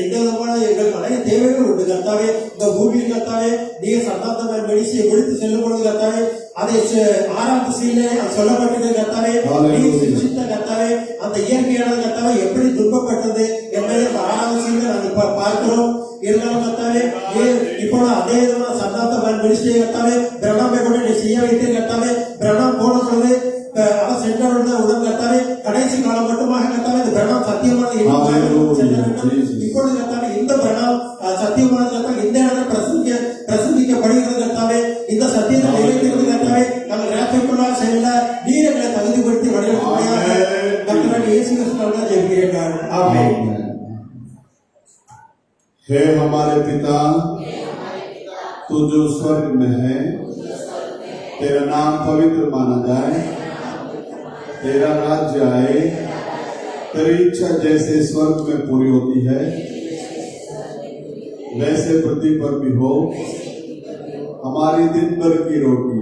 எந்த விதமான எங்களுக்கு அநேக தேவைகள் உண்டு கர்த்தாவே இந்த பூமியில் கர்த்தாவே நீர் சந்தாந்தமான மெடிசியை முடித்து செல்லும் பொழுது கர்த்தாவே அதை 6ஆம் திசையிலே சொல்லப்பட்டது கர்த்தாவே நீர் சிருஷ்டித்த கர்த்தாவே அந்த இயற்கையானது கர்த்தாவே எப்படி துன்பப்பட்டது என்பதை 6ஆம் திசையிலே நாங்கள் பார்க்கிறோம் இருந்தாலும் கர்த்தாவே இப்போ அதே விதமான சந்தாந்தமான மெடிசியை கர்த்தாவே பிரணாமை கூட நீ செய்ய வைத்தேன் கர்த்தாவே பிரணாம் போன பொழுது அவர் சென்றவர்கள் உடன் கர்த்தாவே கடைசி காலம் மட்டுமாக கர்த்தாவே இந்த பிரணாம் சத்தியமானது இப்பொழுது கர்த்தாவே இந்த பிரணாம் சத்தியமானது கர்த்தாவே இந்த இடத்துல பிரசங்கிக்கப்படுகிறது கர்த்தாவே இந்த சத்தியத்தை நிறைவேற்றுவது கர்த்தாவே நாங்கள் ரேப்பைக்குள்ளாக செல்ல நீர் எங்களை தகுதிப்படுத்தி வழிநடத்துவதாக கர்த்தராகிய இயேசு கிறிஸ்துவினால் ஜெபிக்கிறேன் ஆமென். हे हमारे पिता तू जो स्वर्ग में है तेरा नाम पवित्र माना जाए, तेरा राज्य आए, तेरी इच्छा जैसे स्वर्ग में पूरी होती है वैसे पृथ्वी पर भी हो। हमारी दिन भर की रोटी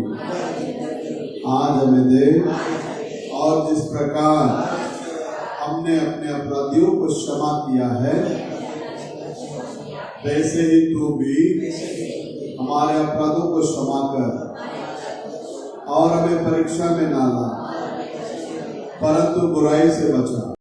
आज हमें दे, और जिस प्रकार हमने अपने अपराधियों को क्षमा किया है वैसे ही तू भी हमारे अपराधों को क्षमा कर, और हमें परीक्षा में ना ला परंतु बुराई से बचा।